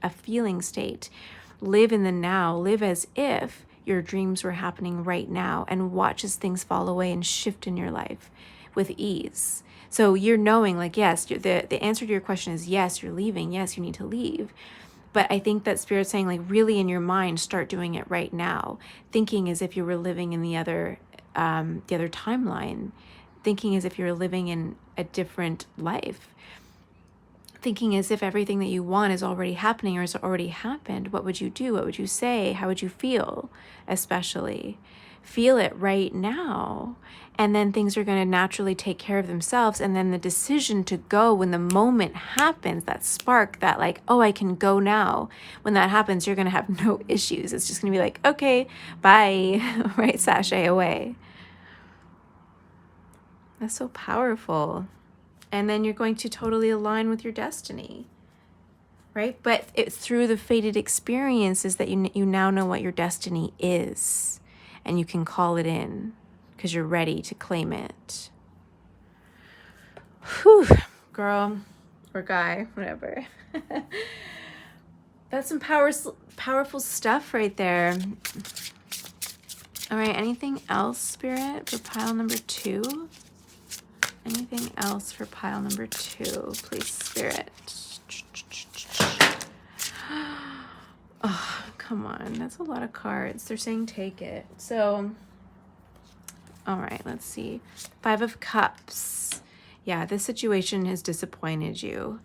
a feeling state. Live in the now, live as if your dreams were happening right now, and watch as things fall away and shift in your life with ease. So you're knowing yes, the answer to your question is yes, you're leaving. Yes, you need to leave. But I think that Spirit's saying really in your mind, start doing it right now, thinking as if you were living in the other timeline, thinking as if you're living in a different life, thinking as if everything that you want is already happening or has already happened. What would you do? What would you say? How would you feel? Especially Feel it right now. And then things are going to naturally take care of themselves. And then the decision to go when the moment happens, that spark, that like, oh, I can go now. When that happens, you're going to have no issues. It's just going to be like, okay, bye, right? Sashay away. That's so powerful. And then you're going to totally align with your destiny, right? But it's through the fated experiences that you now know what your destiny is. And you can call it in because you're ready to claim it. Whew, girl or guy, whatever. That's some powerful stuff right there. All right, anything else, Spirit, for pile number 2? Anything else for pile number 2, please, Spirit? Oh, come on. That's a lot of cards. They're saying take it. So, all right, let's see. 5 of Cups. Yeah, this situation has disappointed you.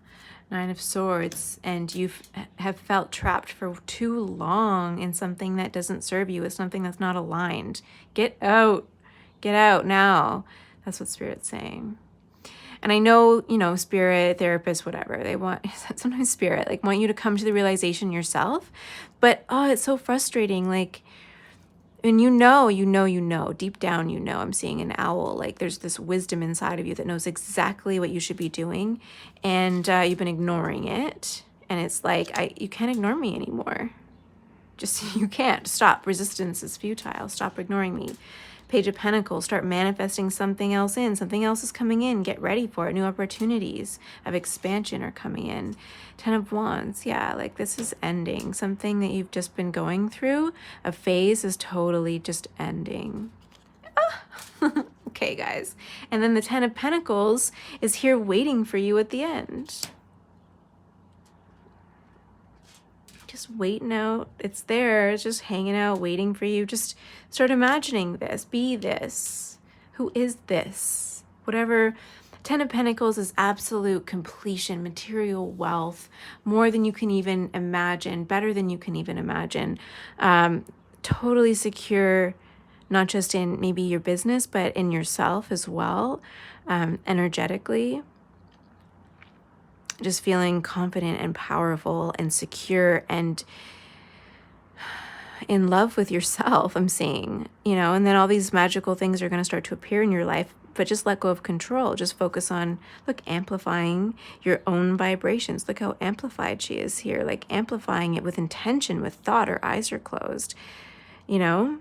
9 of Swords, and you have felt trapped for too long in something that doesn't serve you. It's something that's not aligned. Get out. Get out now. That's what Spirit's saying. And I know, you know, Spirit, therapist, whatever, they want, sometimes Spirit, like, want you to come to the realization yourself. But, oh, it's so frustrating. Like, and you know, deep down, you know, I'm seeing an owl. Like, there's this wisdom inside of you that knows exactly what you should be doing. And you've been ignoring it. And it's like, you can't ignore me anymore. Just, you can't. Stop. Resistance is futile. Stop ignoring me. Page of Pentacles, start manifesting something else in. Something else is coming in. Get ready for it. New opportunities of expansion are coming in. 10 of Wands, yeah, like this is ending. Something that you've just been going through, a phase is totally just ending. Okay, guys. And then the 10 of Pentacles is here waiting for you at the end. Just waiting out. It's there. It's just hanging out, waiting for you. Just start imagining this. Be this. Who is this? Whatever. 10 of Pentacles is absolute completion, material wealth, more than you can even imagine, better than you can even imagine. Totally secure, not just in maybe your business, but in yourself as well, energetically. Just feeling confident and powerful and secure and in love with yourself, I'm seeing, you know, and then all these magical things are going to start to appear in your life, but just let go of control. Just focus on, look, amplifying your own vibrations. Look how amplified she is here, like amplifying it with intention, with thought. Her eyes are closed, you know.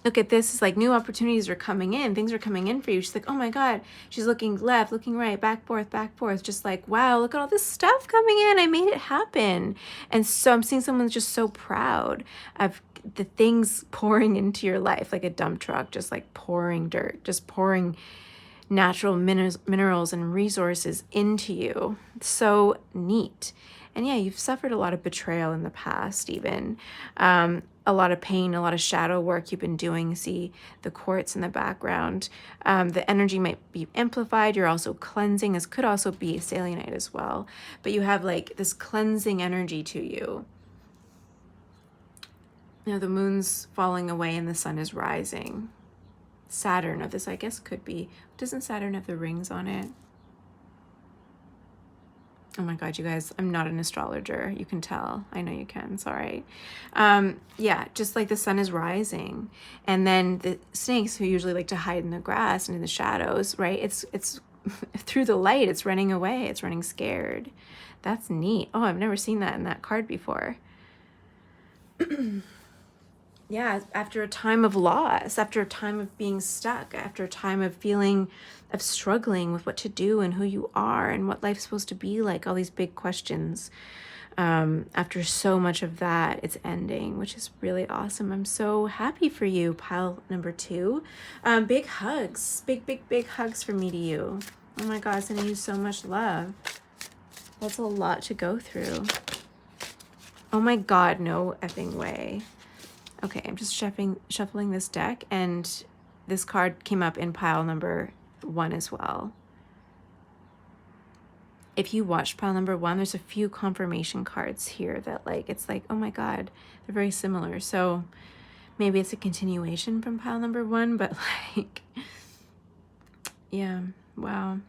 Look at this, it's like new opportunities are coming in. Things are coming in for you. She's like, oh my God. She's looking left, looking right, back, forth. Just like, wow, look at all this stuff coming in. I made it happen. And so I'm seeing someone just so proud of the things pouring into your life, like a dump truck, just like pouring dirt, just pouring natural minerals and resources into you. It's so neat. And yeah, you've suffered a lot of betrayal in the past, even. A lot of pain, a lot of shadow work you've been doing. See the quartz in the background. The energy might be amplified. You're also cleansing. This could also be selenite as well. But you have like this cleansing energy to you. You know, the moon's falling away and the sun is rising. Saturn of this, I guess, could be. Doesn't Saturn have the rings on it? Oh my God, you guys, I'm not an astrologer. You can tell. I know you can. It's all right. Yeah, just like the sun is rising. And then the snakes, who usually like to hide in the grass and in the shadows, right? It's through the light, it's running away. It's running scared. That's neat. Oh, I've never seen that in that card before. Yeah, after a time of loss, after a time of being stuck, after a time of feeling, of struggling with what to do and who you are and what life's supposed to be like, all these big questions. After so much of that, it's ending, which is really awesome. I'm so happy for you, pile number 2. Big hugs, big hugs from me to you. Oh my God, sending you so much love. That's a lot to go through. Oh my God, no effing way. Okay, I'm just shuffling this deck, and this card came up in pile number 1 as well. If you watched pile number 1, there's a few confirmation cards here that like, it's like, oh my God, they're very similar. So Maybe it's a continuation from pile number 1, but like, yeah, wow.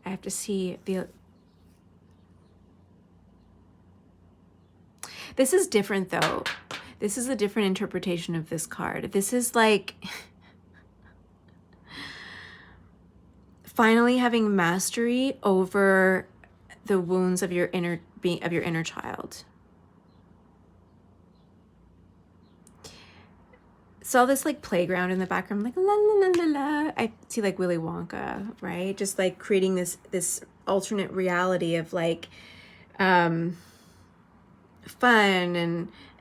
I have to see this is different though. This is a different interpretation of this card. This is like finally having mastery over the wounds of your inner being, of your inner child. Saw this like playground in the background, like la la la la la. I see like Willy Wonka, right? Just like creating this alternate reality of like fun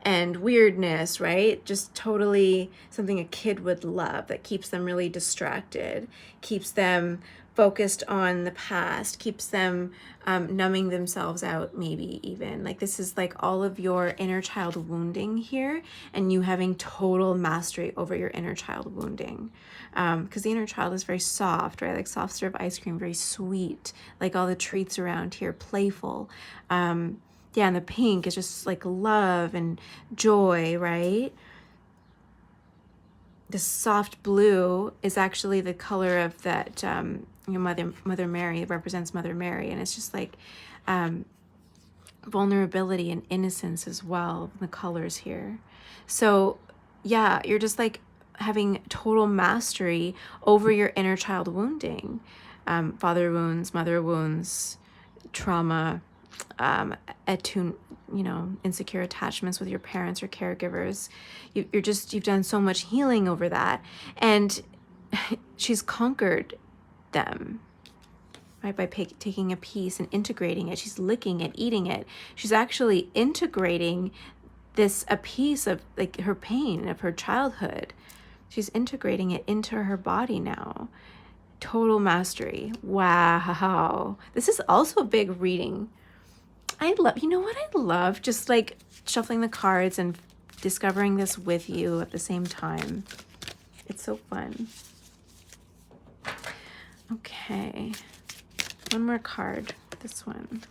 and weirdness, right? Just totally something a kid would love, that keeps them really distracted, keeps them focused on the past, keeps them numbing themselves out, maybe even. Like this is like all of your inner child wounding here, and you having total mastery over your inner child wounding. Because the inner child is very soft, right? Like soft serve ice cream, very sweet, like all the treats around here, playful. Yeah, and the pink is just like love and joy, right? The soft blue is actually the color of that Mother Mary. It represents Mother Mary, and it's just like vulnerability and innocence as well, the colors here. So yeah, you're just like having total mastery over your inner child wounding, father wounds, mother wounds, trauma, insecure attachments with your parents or caregivers. You've done so much healing over that, and she's conquered them, right? By taking a piece and integrating it. She's licking it, eating it. She's actually integrating a piece of like her pain of her childhood. She's integrating it into her body now. Total mastery. Wow. This is also a big reading. You know what I love? Just like shuffling the cards and discovering this with you at the same time. It's so fun. Okay. One more card. This one.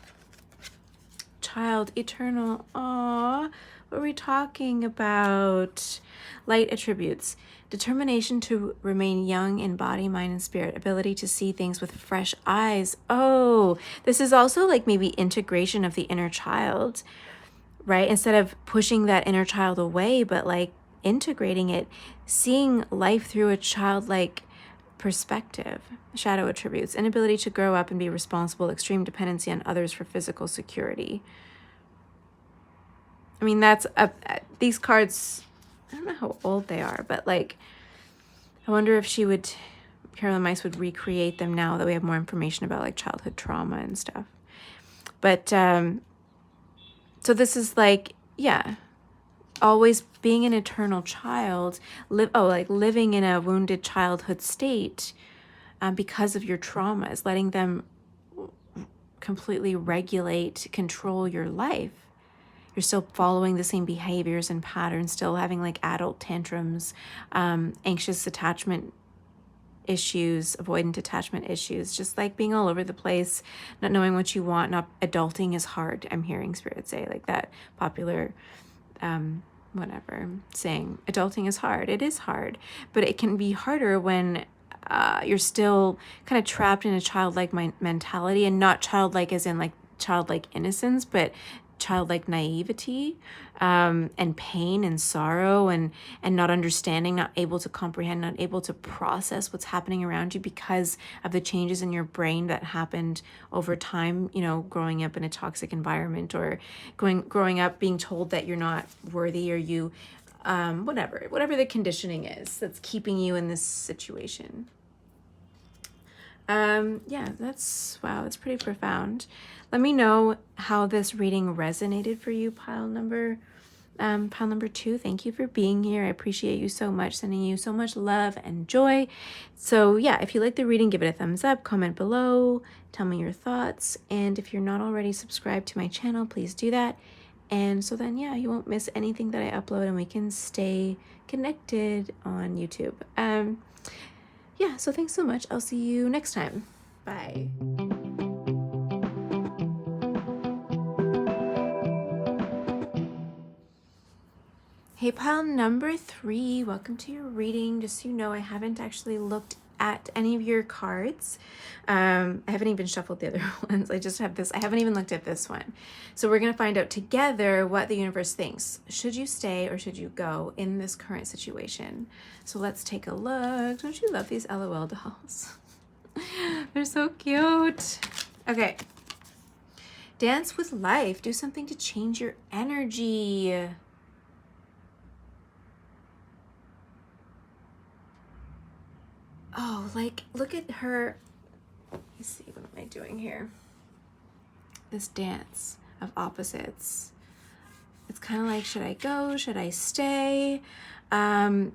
Child eternal. Aww. What are we talking about? Light attributes. Determination to remain young in body, mind, and spirit. Ability to see things with fresh eyes. Oh, this is also like maybe integration of the inner child, right? Instead of pushing that inner child away, but like integrating it, seeing life through a childlike perspective. Shadow attributes. Inability to grow up and be responsible. Extreme dependency on others for physical security. I mean, these cards, I don't know how old they are, but like, I wonder if Carolyn Myss would recreate them now that we have more information about like childhood trauma and stuff. But, so this is like, yeah, always being an eternal child, living in a wounded childhood state because of your traumas, letting them completely regulate, control your life. You're still following the same behaviors and patterns, still having like adult tantrums, anxious attachment issues, avoidant attachment issues, just like being all over the place, not knowing what you want, adulting is hard. I'm hearing Spirit say like that popular, saying, adulting is hard. It is hard, but it can be harder when you're still kind of trapped in a childlike mentality, and not childlike as in like childlike innocence, but childlike naivety, and pain and sorrow and not understanding, not able to comprehend, not able to process what's happening around you because of the changes in your brain that happened over time, growing up in a toxic environment, or growing up being told that you're not worthy, or you, whatever the conditioning is that's keeping you in this situation. That's pretty profound. Let me know how this reading resonated for you, pile number 2. Thank you for being here. I appreciate you so much, sending you so much love and joy. So yeah, if you like the reading, give it a thumbs up, comment below, tell me your thoughts. And if you're not already subscribed to my channel, please do that. And so then, yeah, you won't miss anything that I upload, and we can stay connected on YouTube. Yeah, so thanks so much. I'll see you next time. Bye. Okay, pile number 3, welcome to your reading. Just so you know, I haven't actually looked at any of your cards. I haven't even shuffled the other ones. I just have this. I haven't even looked at this one. So we're going to find out together what the universe thinks. Should you stay or should you go in this current situation? So let's take a look. Don't you love these LOL dolls? They're so cute. Okay. Dance with life. Do something to change your energy. Oh, like, look at her. Let me see, what am I doing here? This dance of opposites. It's kind of like, should I go? Should I stay? But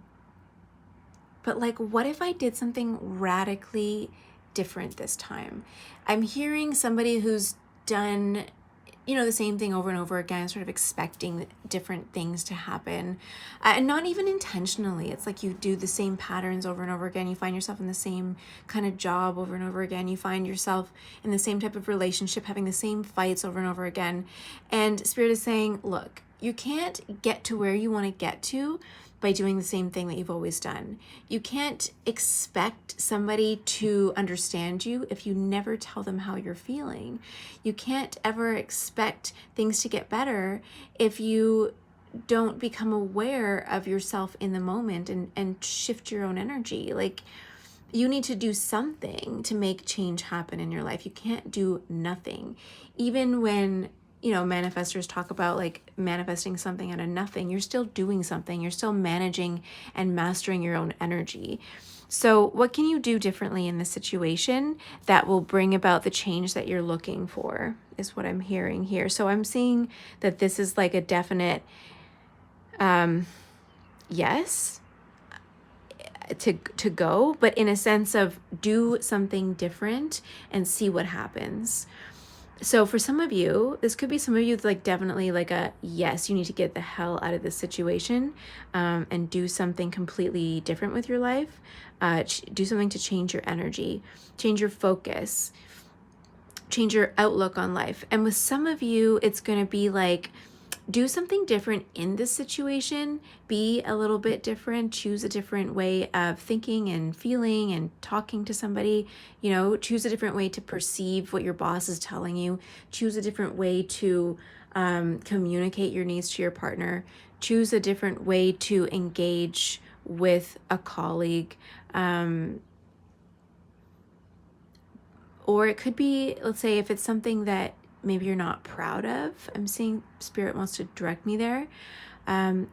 like, what if I did something radically different this time? I'm hearing somebody who's done, you know, the same thing over and over again, sort of expecting different things to happen, and not even intentionally. It's like you do the same patterns over and over again. You find yourself in the same kind of job over and over again. You find yourself in the same type of relationship, having the same fights over and over again. And Spirit is saying, look, you can't get to where you want to get to by doing the same thing that you've always done. You can't expect somebody to understand you if you never tell them how you're feeling. You can't ever expect things to get better if you don't become aware of yourself in the moment and shift your own energy. Like, you need to do something to make change happen in your life. You can't do nothing. Even when, you know, manifestors talk about like manifesting something out of nothing, you're still doing something. You're still managing and mastering your own energy. So what can you do differently in this situation that will bring about the change that you're looking for, is what I'm hearing here. So I'm seeing that this is like a definite yes to go, but in a sense of do something different and see what happens. So for some of you, this could be some of you like definitely like a yes, you need to get the hell out of this situation and do something completely different with your life. Do something to change your energy, change your focus, change your outlook on life. And with some of you, it's going to be like, do something different in this situation, be a little bit different, choose a different way of thinking and feeling and talking to somebody, you know, choose a different way to perceive what your boss is telling you, choose a different way to communicate your needs to your partner, choose a different way to engage with a colleague. Or it could be, let's say, if it's something that maybe you're not proud of. I'm seeing Spirit wants to direct me there.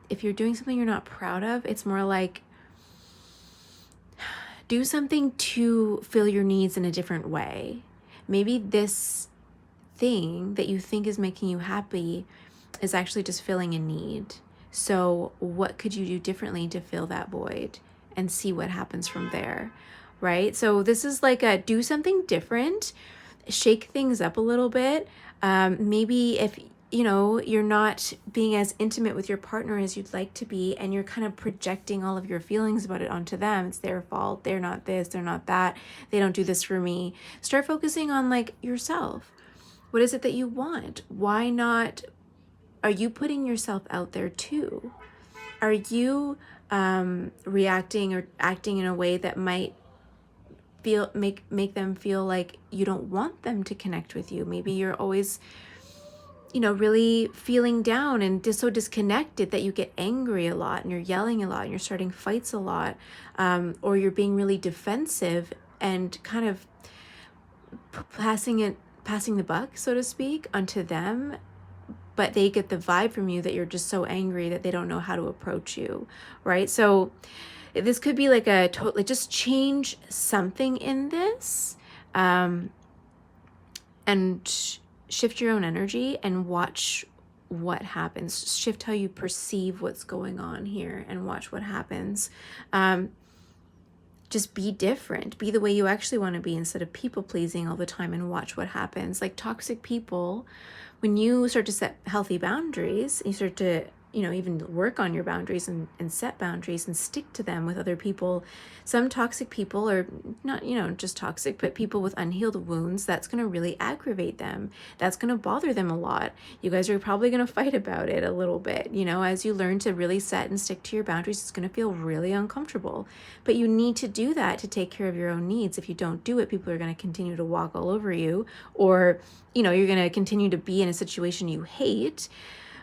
If you're doing something you're not proud of, it's more like do something to fill your needs in a different way. Maybe this thing that you think is making you happy is actually just filling a need. So what could you do differently to fill that void and see what happens from there, right? So this is like a do something different, shake things up a little bit. Maybe if, you know, you're not being as intimate with your partner as you'd like to be, and you're kind of projecting all of your feelings about it onto them. It's their fault. They're not this, they're not that. They don't do this for me. Start focusing on like yourself. What is it that you want? Why not? Are you putting yourself out there too? Are you reacting or acting in a way that might make them feel like you don't want them to connect with you? Maybe you're always, you know, really feeling down and just so disconnected that you get angry a lot and you're yelling a lot and you're starting fights a lot, or you're being really defensive and kind of passing the buck, so to speak, onto them, but they get the vibe from you that you're just so angry that they don't know how to approach you, right? So this could be like a totally just change something in this, and shift your own energy and watch what happens. Shift how you perceive what's going on here and watch what happens. Just be different. Be the way you actually want to be instead of people pleasing all the time, and watch what happens. Like toxic people, when you start to set healthy boundaries, you start to you know, even work on your boundaries and set boundaries and stick to them with other people. Some toxic people, or not, you know, just toxic, but people with unhealed wounds, that's going to really aggravate them. That's going to bother them a lot. You guys are probably going to fight about it a little bit. You know, as you learn to really set and stick to your boundaries, it's going to feel really uncomfortable. But you need to do that to take care of your own needs. If you don't do it, people are going to continue to walk all over you, or, you know, you're going to continue to be in a situation you hate.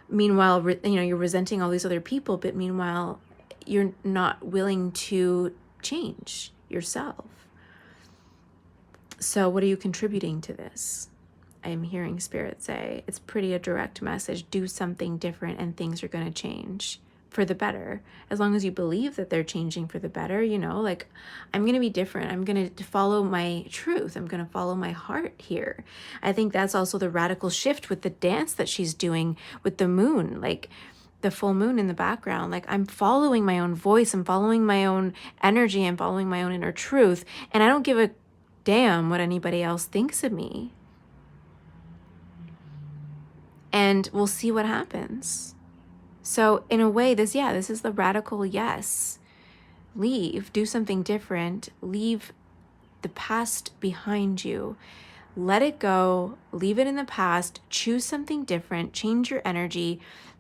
Meanwhile, you know, you're resenting all these other people, but meanwhile, you're not willing to change yourself. So what are you contributing to this? I'm hearing Spirit say, it's pretty a direct message. Do something different and things are going to change for the better. As long as you believe that they're changing for the better, you know, like, I'm going to be different. I'm going to follow my truth. I'm going to follow my heart here. I think that's also the radical shift with the dance that she's doing with the moon, like the full moon in the background. Like, I'm following my own voice. I'm following my own energy. I'm following my own inner truth. And I don't give a damn what anybody else thinks of me. And we'll see what happens. So in a way, this is the radical yes. Leave, do something different, leave the past behind you. Let it go, leave it in the past, choose something different, change your energy,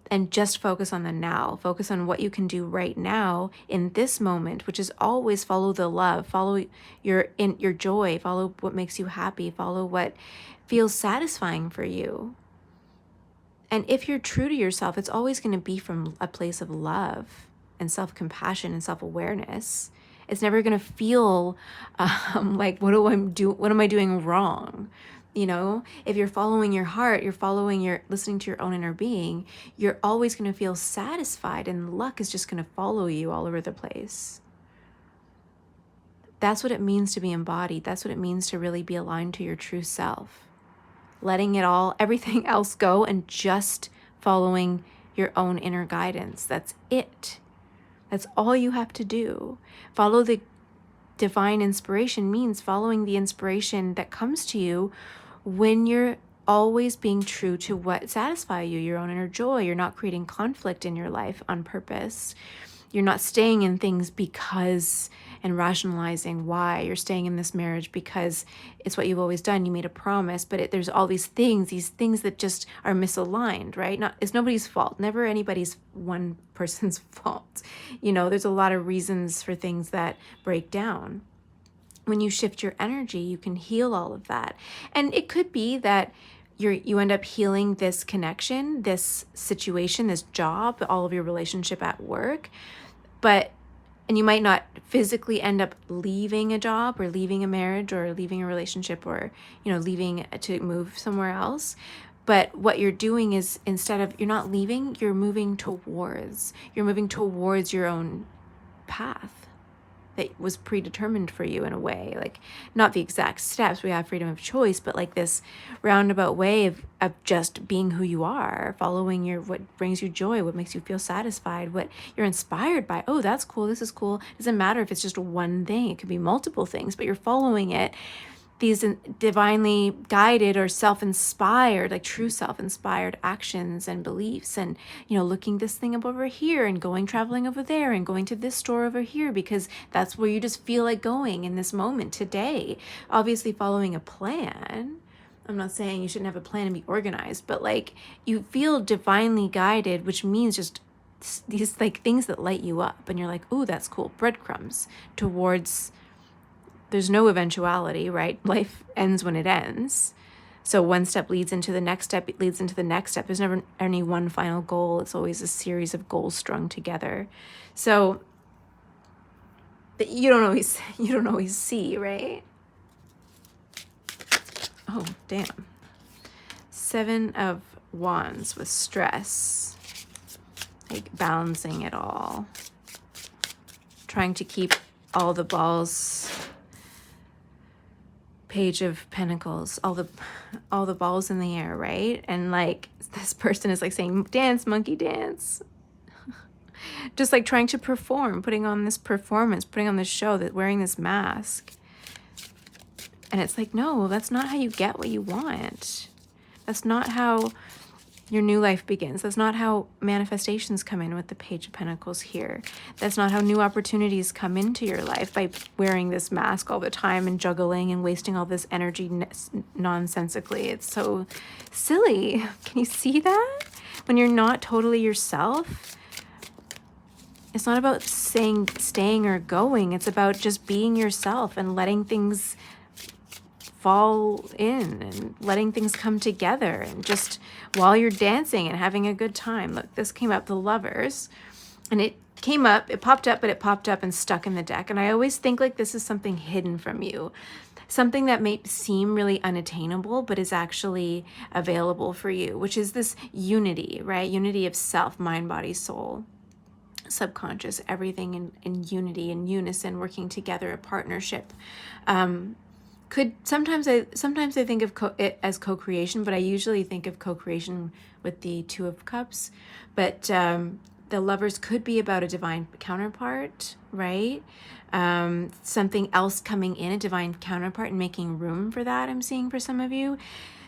and just focus on the now. Focus on what you can do right now in this moment, which is always follow the love, follow your joy, follow what makes you happy, follow what feels satisfying for you. And if you're true to yourself, it's always going to be from a place of love and self-compassion and self-awareness. It's never going to feel like, what am I doing wrong? You know, if you're following your heart, listening to your own inner being, you're always going to feel satisfied, and luck is just going to follow you all over the place. That's what it means to be embodied. That's what it means to really be aligned to your true self. Letting everything else go and just following your own inner guidance. That's it. That's all you have to do. Follow the divine inspiration means following the inspiration that comes to you when you're always being true to what satisfies you, your own inner joy. You're not creating conflict in your life on purpose. You're not staying in things because and rationalizing why you're staying in this marriage because it's what you've always done. You made a promise, but there's all these things that just are misaligned, right? It's nobody's fault. Never anybody's one person's fault. You know, there's a lot of reasons for things that break down. When you shift your energy, you can heal all of that. And it could be that you end up healing this connection, this situation, this job, all of your relationship at work, and you might not physically end up leaving a job or leaving a marriage or leaving a relationship or, you know, leaving to move somewhere else. But what you're doing is, instead of, you're not leaving, you're moving towards your own path that was predetermined for you in a way. Like, not the exact steps, we have freedom of choice, but like this roundabout way of just being who you are, following what brings you joy, what makes you feel satisfied, what you're inspired by. Oh, that's cool, this is cool. It doesn't matter if it's just one thing, it could be multiple things, but you're following it. These divinely guided or self-inspired, like true self-inspired actions and beliefs, and, you know, looking this thing up over here and traveling over there and going to this store over here because that's where you just feel like going in this moment today. Obviously following a plan. I'm not saying you shouldn't have a plan and be organized, but like, you feel divinely guided, which means just these like things that light you up and you're like, oh, that's cool. Breadcrumbs towards. There's no eventuality, right? Life ends when it ends. So one step leads into the next step, it leads into the next step. There's never any one final goal. It's always a series of goals strung together. So that you don't always see, right? Oh, damn. 7 of Wands with stress. Like balancing it all. Trying to keep all the balls. Page of Pentacles, all the balls in the air, right? And like, this person is like saying, dance, monkey, dance. Just like trying to perform, putting on this performance, putting on this show, that wearing this mask. And it's like, no, that's not how you get what you want. That's not how Your new life begins. That's not how manifestations come in with the Page of Pentacles here. That's not how new opportunities come into your life, by wearing this mask all the time and juggling and wasting all this energy nonsensically. It's so silly. Can you see that? When you're not totally yourself, it's not about staying or going. It's about just being yourself and letting things fall in and letting things come together, and just while you're dancing and having a good time. Look, this came up, the Lovers, and it came up, it popped up, but it popped up and stuck in the deck. And I always think like this is something hidden from you, something that may seem really unattainable, but is actually available for you, which is this unity, right? Unity of self, mind, body, soul, subconscious, everything in unity, in unison, working together, a partnership. Sometimes I think of it as co-creation, but I usually think of co-creation with the Two of Cups. But the Lovers could be about a divine counterpart, right? Something else coming in, a divine counterpart, and making room for that, I'm seeing for some of you.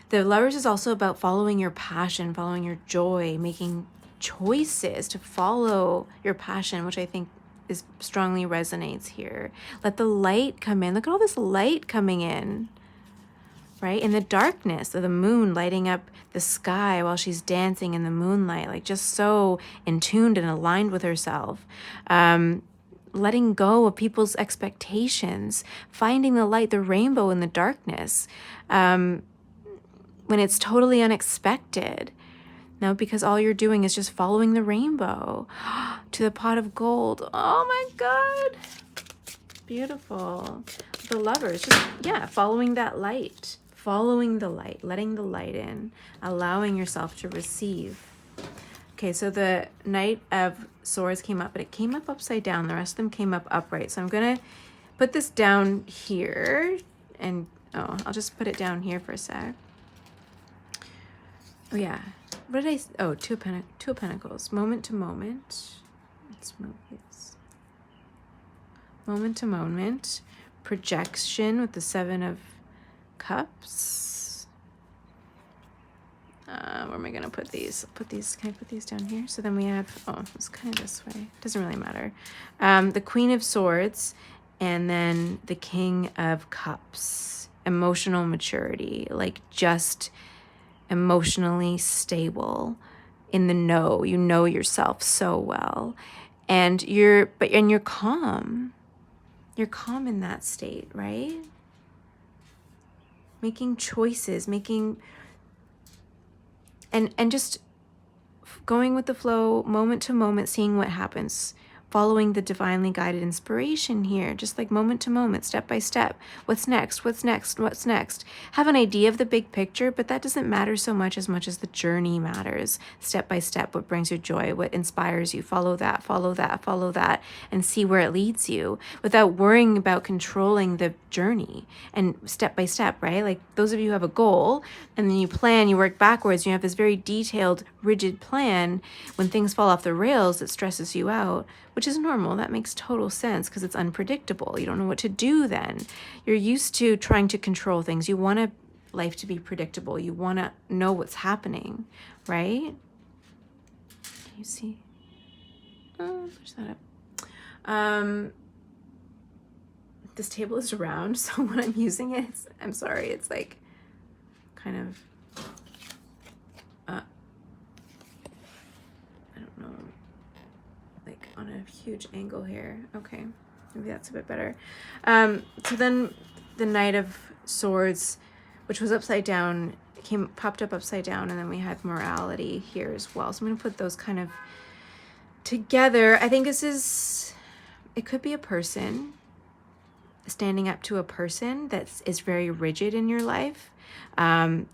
The Lovers is also about following your passion, following your joy, making choices to follow your passion, which I think is strongly resonates here. Let the light come in. Look at all this light coming in, right? In the darkness of the moon lighting up the sky while she's dancing in the moonlight, like just so in tuned and aligned with herself. Letting go of people's expectations, finding the light, the rainbow in the darkness, when it's totally unexpected. No, because all you're doing is just following the rainbow to the pot of gold. Oh my God. Beautiful. The Lovers, just, yeah, following that light, following the light, letting the light in, allowing yourself to receive. Okay, so the Knight of Swords came up, but it came up upside down. The rest of them came up upright. So I'm going to put this down here, and I'll just put it down here for a sec. Oh yeah. What did Two of Pentacles. Moment to moment. Let's move this. Moment to moment. Projection with the Seven of Cups. Where am I going to put these? Can I put these down here? So then we have, it's kind of this way. Doesn't really matter. The Queen of Swords, and then the King of Cups. Emotional maturity, like just emotionally stable, in the know. You know yourself so well, and you're calm. You're calm in that state, right? Making choices, and just going with the flow, moment to moment, seeing what happens, following the divinely guided inspiration here, just like moment to moment, step by step. What's next? What's next? What's next? Have an idea of the big picture, but that doesn't matter so much as the journey matters. Step by step, what brings you joy, what inspires you. Follow that, follow that, follow that, and see where it leads you without worrying about controlling the journey. And step by step, right? Like those of you who have a goal, and then you plan, you work backwards, you have this very detailed, rigid plan. When things fall off the rails, it stresses you out, which is normal. That makes total sense because it's unpredictable. You don't know what to do then. You're used to trying to control things. You want life to be predictable. You want to know what's happening, right? Can you see? Push that up. This table is round, so when I'm using it, I'm sorry, it's like kind of, I don't know, like on a huge angle here. Okay, maybe that's a bit better. So then the Knight of Swords, which was upside down, popped up upside down, and then we had morality here as well. So I'm gonna put those kind of together. I think it could be a person, standing up to a person that is very rigid in your life.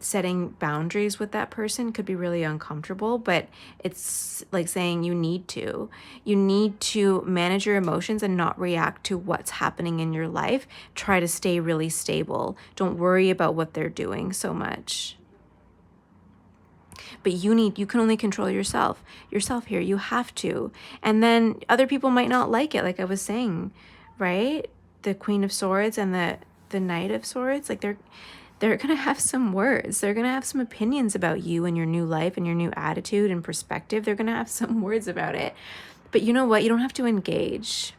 Setting boundaries with that person could be really uncomfortable, but it's like saying you need to manage your emotions and not react to what's happening in your life. Try to stay really stable. Don't worry about what they're doing so much. But you can only control yourself here. You have to. And then other people might not like it, like I was saying, right? The Queen of Swords and the Knight of Swords, like they're they're going to have some words. They're going to have some opinions about you and your new life and your new attitude and perspective. They're going to have some words about it. But you know what? You don't have to engage.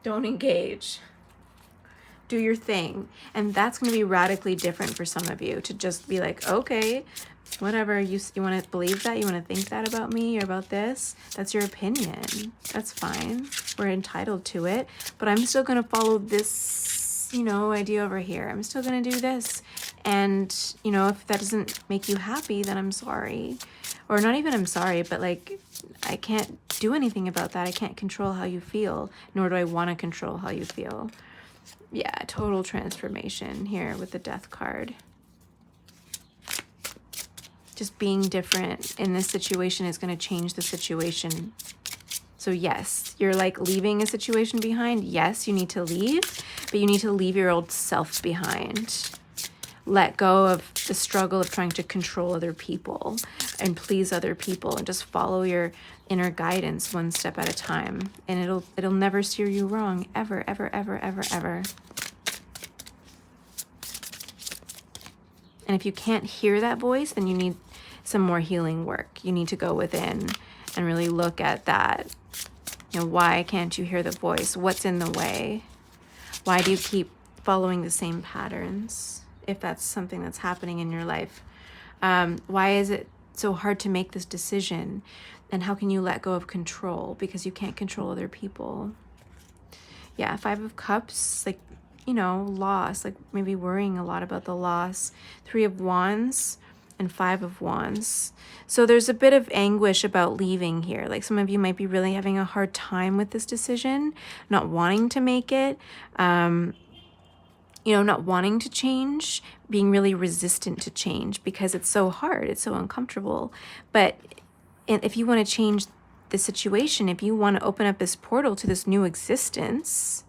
Don't engage. Do your thing. And that's going to be radically different for some of you, to just be like, okay, whatever, you want to believe that, you want to think that about me or about this, that's your opinion. That's fine. We're entitled to it. But I'm still going to follow this, you know, idea over here. I'm still going to do this. And, you know, if that doesn't make you happy, then I'm sorry. Or not even I'm sorry, but like, I can't do anything about that. I can't control how you feel, nor do I want to control how you feel. Yeah, total transformation here with the Death card. Just being different in this situation is going to change the situation. So yes, you're like leaving a situation behind. Yes, you need to leave, but you need to leave your old self behind. Let go of the struggle of trying to control other people and please other people, and just follow your inner guidance one step at a time. And it'll never steer you wrong, ever, ever, ever, ever, ever. And if you can't hear that voice, then you need some more healing work. You need to go within and really look at that. You know, why can't you hear the voice? What's in the way? Why do you keep following the same patterns? If that's something that's happening in your life, why is it so hard to make this decision? And how can you let go of control? Because you can't control other people. Yeah, 5 of Cups, like, you know, loss, like maybe worrying a lot about the loss. 3 of Wands and 5 of Wands. So there's a bit of anguish about leaving here. Like some of you might be really having a hard time with this decision, not wanting to make it. You know, not wanting to change, being really resistant to change because it's so hard, it's so uncomfortable. But if you want to change the situation, if you want to open up this portal to this new existence,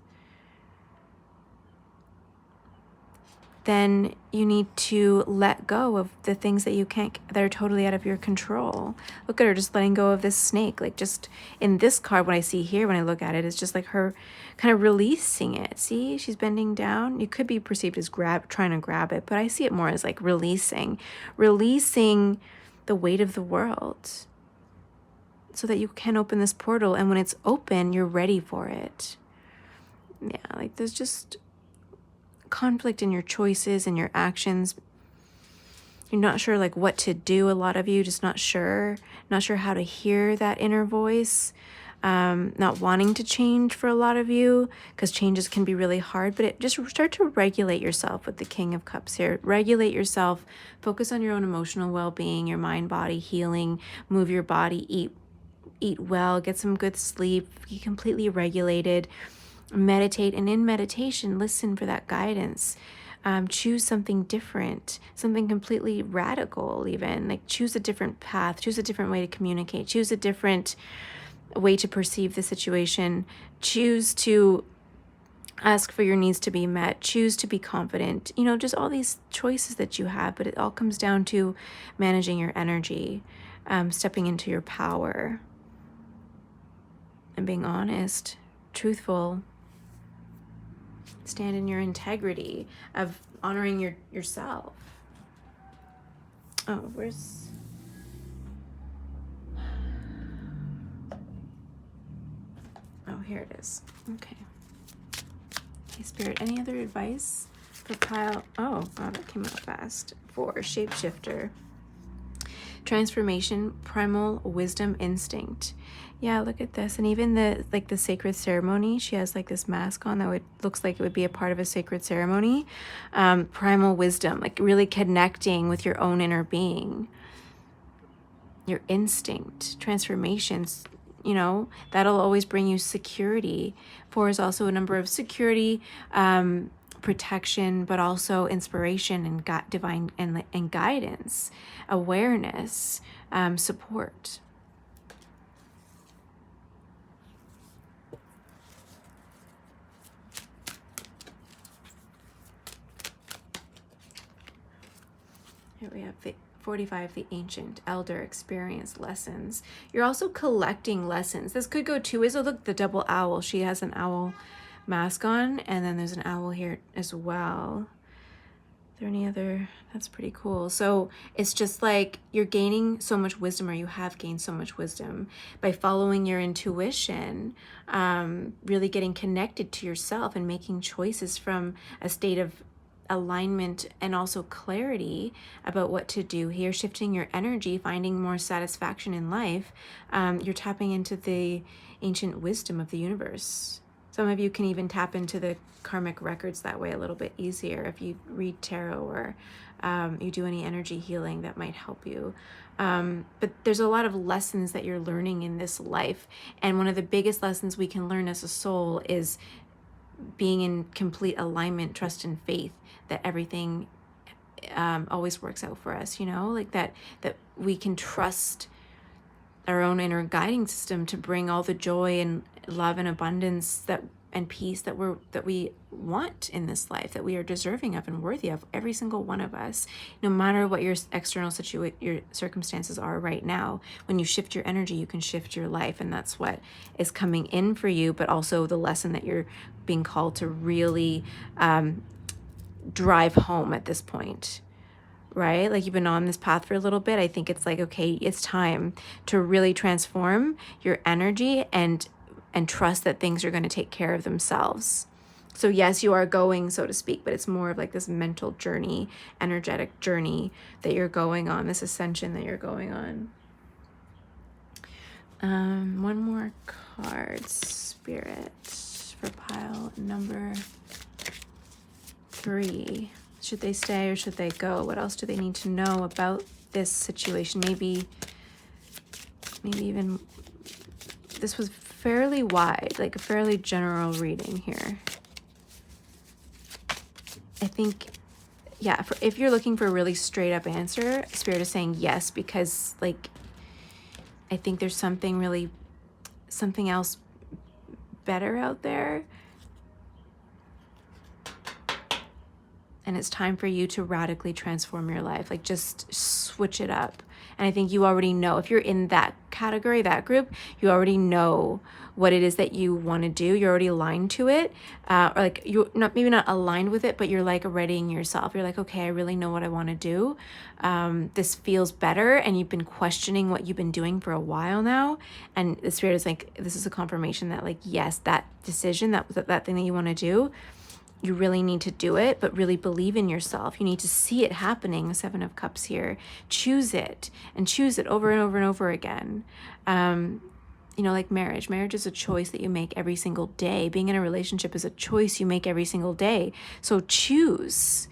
then you need to let go of the things that you can't, that are totally out of your control. Look at her just letting go of this snake. Like just in this card, what I see here when I look at it is just like her kind of releasing it. See, she's bending down. You could be perceived as trying to grab it, but I see it more as like releasing the weight of the world so that you can open this portal. And when it's open, you're ready for it. Yeah, like there's just conflict in your choices and your actions. You're not sure like what to do. A lot of you just not sure how to hear that inner voice. Not wanting to change for a lot of you, because changes can be really hard. But just start to regulate yourself with the King of Cups here. Regulate yourself. Focus on your own emotional well-being, your mind, body healing. Move your body. Eat well. Get some good sleep. Be completely regulated. Meditate, and in meditation, listen for that guidance. Choose something different, something completely radical even. Like choose a different path, choose a different way to communicate, choose a different way to perceive the situation. Choose to ask for your needs to be met. Choose to be confident. You know, just all these choices that you have, but it all comes down to managing your energy, stepping into your power, and being honest, truthful. Stand in your integrity of honoring yourself. Oh, where's... Oh, here it is. Okay. Hey, Spirit, any other advice for pile? Oh, wow, that came out fast. 4, shapeshifter. Transformation, primal wisdom instinct. Yeah, look at this. And even the sacred ceremony, she has like this mask on that looks like it would be a part of a sacred ceremony. Primal wisdom, like really connecting with your own inner being, your instinct, transformations, you know, that'll always bring you security. 4 is also a number of security, protection, but also inspiration and divine and guidance, awareness, support. Here we have 45, the ancient elder experience lessons. You're also collecting lessons. This could go 2 ways. Oh, look, the double owl. She has an owl mask on, and then there's an owl here as well. Is there any other? That's pretty cool. So it's just like you're gaining so much wisdom, or you have gained so much wisdom by following your intuition, really getting connected to yourself and making choices from a state of alignment and also clarity about what to do here, shifting your energy, finding more satisfaction in life. You're tapping into the ancient wisdom of the universe. Some of you can even tap into the karmic records that way a little bit easier if you read tarot, or you do any energy healing that might help you. But there's a lot of lessons that you're learning in this life. And one of the biggest lessons we can learn as a soul is being in complete alignment, trust, and faith that everything always works out for us, like that we can trust our own inner guiding system to bring all the joy and love and abundance and peace that we want in this life, that we are deserving of and worthy of, every single one of us, no matter what your external your circumstances are right now. When you shift your energy, you can shift your life, and that's what is coming in for you, but also the lesson that you're being called to really drive home at this point. Right? Like, you've been on this path for a little bit. I think it's like, okay, it's time to really transform your energy and trust that things are going to take care of themselves. So yes, you are going, so to speak, but it's more of like this mental journey, energetic journey that you're going on, this ascension that you're going on. One more card, Spirit, for pile number 3. Should they stay or should they go? What else do they need to know about this situation? Maybe even, this was fairly wide, like a fairly general reading here. I think, yeah, if you're looking for a really straight up answer, Spirit is saying yes, because like, I think there's something else better out there. And it's time for you to radically transform your life. Like, just switch it up. And I think you already know, if you're in that category, that group, you already know what it is that you want to do. You're already aligned to it. Or like, you're maybe not aligned with it, but you're like readying yourself. You're like, okay, I really know what I want to do. This feels better. And you've been questioning what you've been doing for a while now. And the Spirit is like, this is a confirmation that like, yes, that decision, that thing that you want to do, you really need to do it, but really believe in yourself. You need to see it happening. The 7 of Cups here. Choose it, and choose it over and over and over again. Like marriage. Marriage is a choice that you make every single day. Being in a relationship is a choice you make every single day. So choose.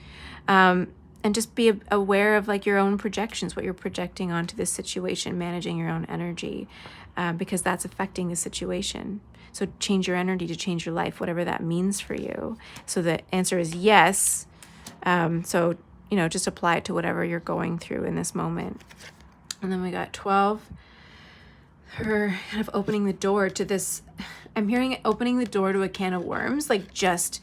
And just be aware of like your own projections, what you're projecting onto this situation, managing your own energy, because that's affecting the situation. So change your energy to change your life, whatever that means for you. So the answer is yes. So, just apply it to whatever you're going through in this moment. And then we got 12. Her kind of opening the door to this. I'm hearing it opening the door to a can of worms. Like, just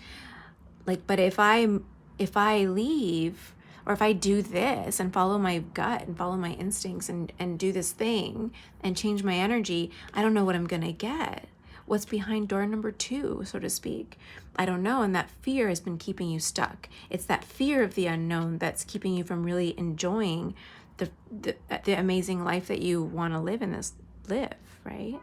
like, but if I leave, or if I do this and follow my gut and follow my instincts and do this thing and change my energy, I don't know what I'm going to get. What's behind door number 2, so to speak? I don't know. And that fear has been keeping you stuck. It's that fear of the unknown that's keeping you from really enjoying the amazing life that you want to live, right?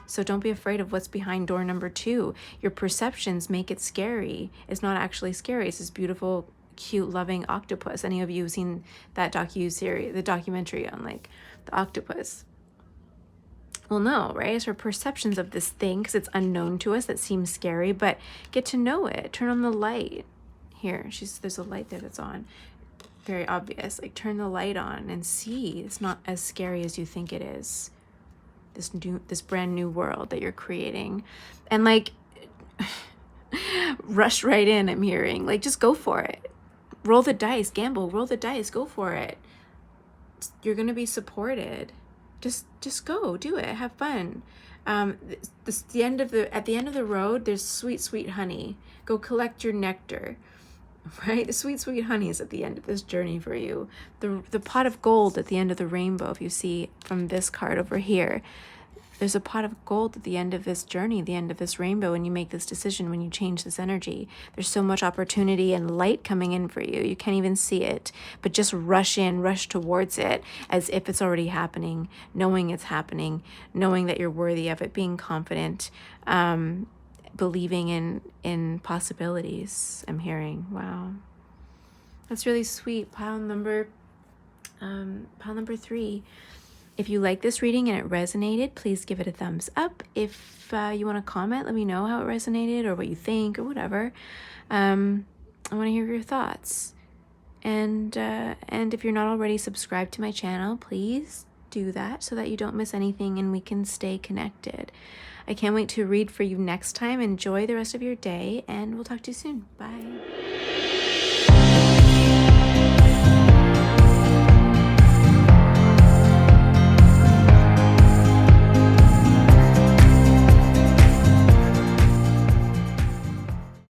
So don't be afraid of what's behind door number 2. Your perceptions make it scary. It's not actually scary. It's this beautiful, cute, loving octopus. Any of you have seen that docuseries, the documentary on like the octopus? Well, no, right? It's our perceptions of this thing, because it's unknown to us, that seems scary, but get to know it. Turn on the light. Here, there's a light there that's on. Very obvious. Like, turn the light on and see. It's not as scary as you think it is. This brand new world that you're creating. And like, rush right in, I'm hearing. Like, just go for it. Roll the dice, gamble, roll the dice, go for it. You're going to be supported. Just go, do it, have fun. At the end of the road, there's sweet, sweet honey. Go collect your nectar, right? The sweet, sweet honey is at the end of this journey for you. The pot of gold at the end of the rainbow, if you see from this card over here, There's a pot of gold at the end of this journey, the end of this rainbow, when you make this decision, when you change this energy. There's so much opportunity and light coming in for you. You can't even see it, but just rush in, rush towards it as if it's already happening, knowing it's happening, knowing that you're worthy of it, being confident, believing in possibilities. I'm hearing. Wow. That's really sweet. Pile number 3. If you like this reading and it resonated, please give it a thumbs up. If you want to comment, let me know how it resonated or what you think or whatever. I want to hear your thoughts. And if you're not already subscribed to my channel, please do that so that you don't miss anything and we can stay connected. I can't wait to read for you next time. Enjoy the rest of your day, and we'll talk to you soon. Bye.